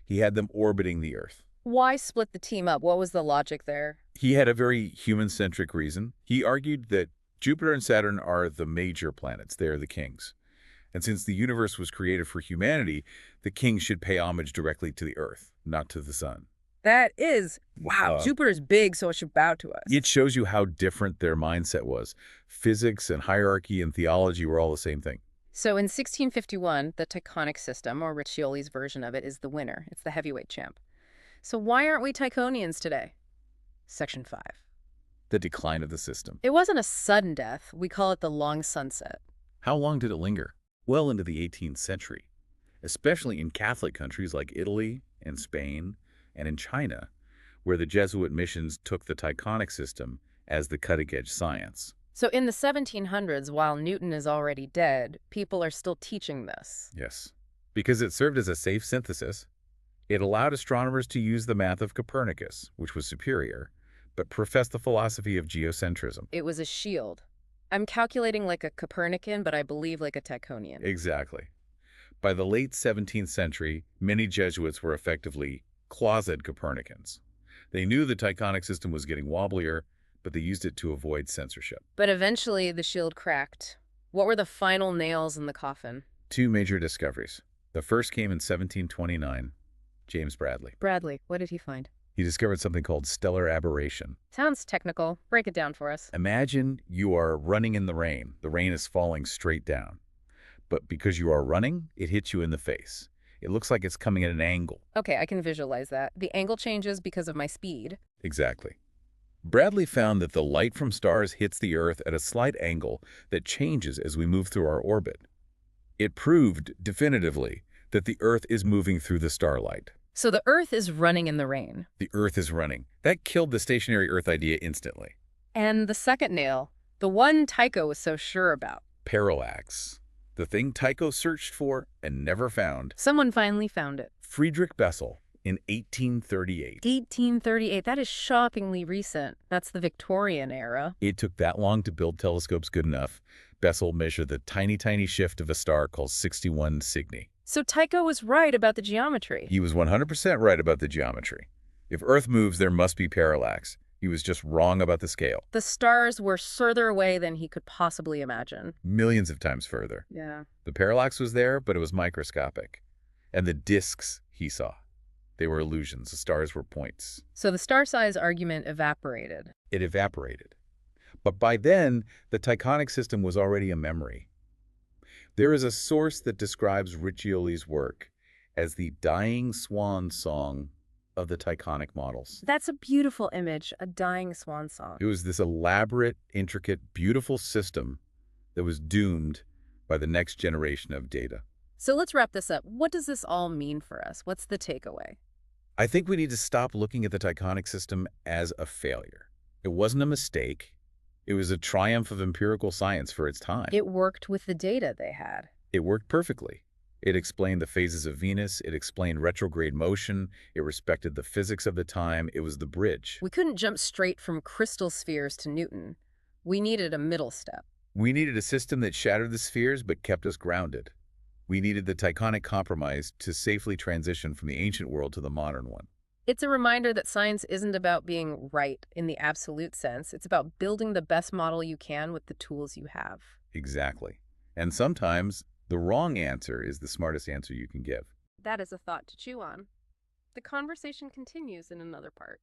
he had them orbiting the Earth. Why split the team up? What was the logic there? He had a very human-centric reason. He argued that Jupiter and Saturn are the major planets. They are the kings. And since the universe was created for humanity, the kings should pay homage directly to the Earth, not to the sun. That is, wow, Jupiter's big, so it should bow to us. It shows you how different their mindset was. Physics and hierarchy and theology were all the same thing. So in 1651, the Tychonic system, or Riccioli's version of it, is the winner. It's the heavyweight champ. So why aren't we Tychonians today? Section 5. The decline of the system. It wasn't a sudden death. We call it the long sunset. How long did it linger? Well into the 18th century, especially in Catholic countries like Italy and Spain and in China, where the Jesuit missions took the Tychonic system as the cutting-edge science. So in the 1700s, while Newton is already dead, people are still teaching this. Yes, because it served as a safe synthesis. It allowed astronomers to use the math of Copernicus, which was superior, but professed the philosophy of geocentrism. It was a shield. I'm calculating like a Copernican, but I believe like a Tychonian. Exactly. By the late 17th century, many Jesuits were effectively closet Copernicans. They knew the Tychonic system was getting wobblier, but they used it to avoid censorship. But eventually the shield cracked. What were the final nails in the coffin? Two major discoveries. The first came in 1729, James Bradley. Bradley, what did he find? He discovered something called stellar aberration. Sounds technical. Break it down for us. Imagine you are running in the rain. The rain is falling straight down. But because you are running, it hits you in the face. It looks like it's coming at an angle. Okay, I can visualize that. The angle changes because of my speed. Exactly. Bradley found that the light from stars hits the Earth at a slight angle that changes as we move through our orbit. It proved definitively that the Earth is moving through the starlight. So the Earth is running in the rain. The Earth is running. That killed the stationary Earth idea instantly. And the second nail, the one Tycho was so sure about. Parallax. The thing Tycho searched for and never found. Someone finally found it. Friedrich Bessel in 1838. 1838. That is shockingly recent. That's the Victorian era. It took that long to build telescopes good enough. Bessel measured the tiny shift of a star called 61 Cygni. So Tycho was right about the geometry. He was 100% right about the geometry. If Earth moves, there must be parallax. He was just wrong about the scale. The stars were further away than he could possibly imagine. Millions of times further. Yeah. The parallax was there, but it was microscopic. And the disks he saw, they were illusions. The stars were points. So the star size argument evaporated. It evaporated. But by then, the Tychonic system was already a memory. There is a source that describes Riccioli's work as the dying swan song of the Tychonic models. That's a beautiful image, a dying swan song. It was this elaborate, intricate, beautiful system that was doomed by the next generation of data. So let's wrap this up. What does this all mean for us? What's the takeaway? I think we need to stop looking at the Tychonic system as a failure. It wasn't a mistake. It was a triumph of empirical science for its time. It worked with the data they had. It worked perfectly. It explained the phases of Venus. It explained retrograde motion. It respected the physics of the time. It was the bridge. We couldn't jump straight from crystal spheres to Newton. We needed a middle step. We needed a system that shattered the spheres but kept us grounded. We needed the Tychonic compromise to safely transition from the ancient world to the modern one. It's a reminder that science isn't about being right in the absolute sense. It's about building the best model you can with the tools you have. Exactly. And sometimes the wrong answer is the smartest answer you can give. That is a thought to chew on. The conversation continues in another part.